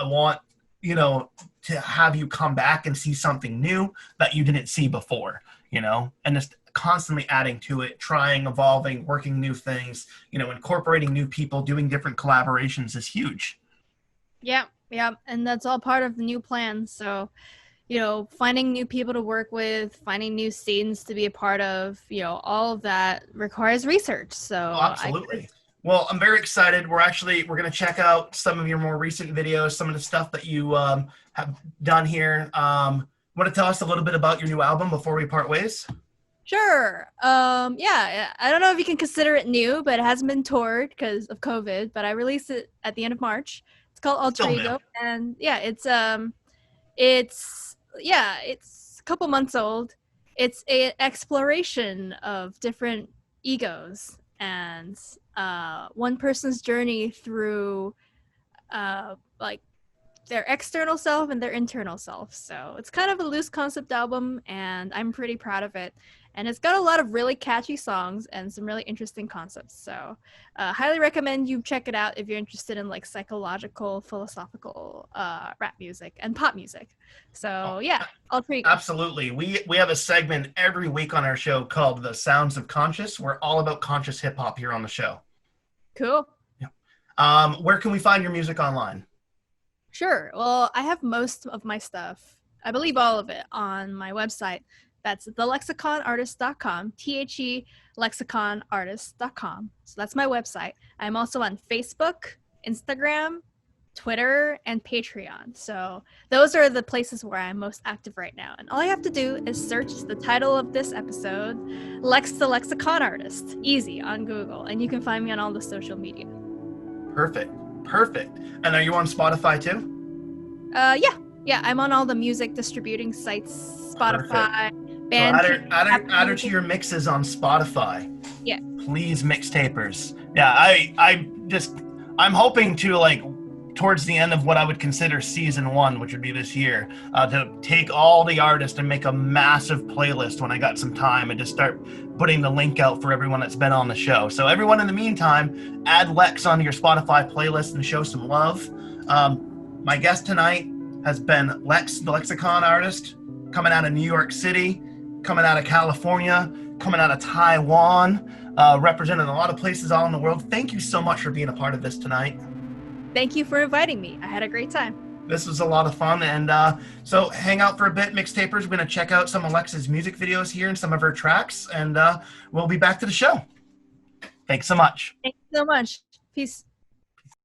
want, to have you come back and see something new that you didn't see before, and just constantly adding to it, trying, evolving, working new things, incorporating new people, doing different collaborations is huge. Yeah, and that's all part of the new plan. So, finding new people to work with, finding new scenes to be a part of, all of that requires research. So, Oh, absolutely. Well, I'm very excited. We're going to check out some of your more recent videos, some of the stuff that you have done here. Want to tell us a little bit about your new album before we part ways? Sure. Yeah, I don't know if you can consider it new, but it hasn't been toured because of COVID, but I released it at the end of March. It's called Alter Ego, and yeah, it's a couple months old. It's an exploration of different egos and one person's journey through like their external self and their internal self. So it's kind of a loose concept album, and I'm pretty proud of it. And it's got a lot of really catchy songs and some really interesting concepts. So highly recommend you check it out if you're interested in like psychological, philosophical rap music and pop music. So yeah, Alter Ego. Absolutely. We have a segment every week on our show called The Sounds of Conscious. We're all about conscious hip hop here on the show. Cool. Yeah. Where can we find your music online? Sure. Well, I have most of my stuff, I believe all of it, on my website. That's thelexiconartist.com, lexiconartist.com. So that's my website. I'm also on Facebook, Instagram, Twitter, and Patreon. So those are the places where I'm most active right now. And all you have to do is search the title of this episode, Lex the Lexicon Artist, easy, on Google, and you can find me on all the social media. Perfect. And are you on Spotify too? Yeah, I'm on all the music distributing sites, Spotify, Bandcamp. So add her to your mixes on Spotify. Yeah. Please, mixtapers. Yeah, I'm hoping to, like, towards the end of what I would consider season 1, which would be this year, to take all the artists and make a massive playlist when I got some time, and just start putting the link out for everyone that's been on the show. So everyone, in the meantime, add Lex onto your Spotify playlist and show some love. My guest tonight has been Lex, the Lexicon Artist, coming out of New York City, coming out of California, coming out of Taiwan, representing a lot of places all in the world. Thank you so much for being a part of this tonight. Thank you for inviting me. I had a great time. This was a lot of fun. And so hang out for a bit, Mixtapers. We're going to check out some of Lex's music videos here and some of her tracks, and we'll be back to the show. Thanks so much. Thanks so much. Peace.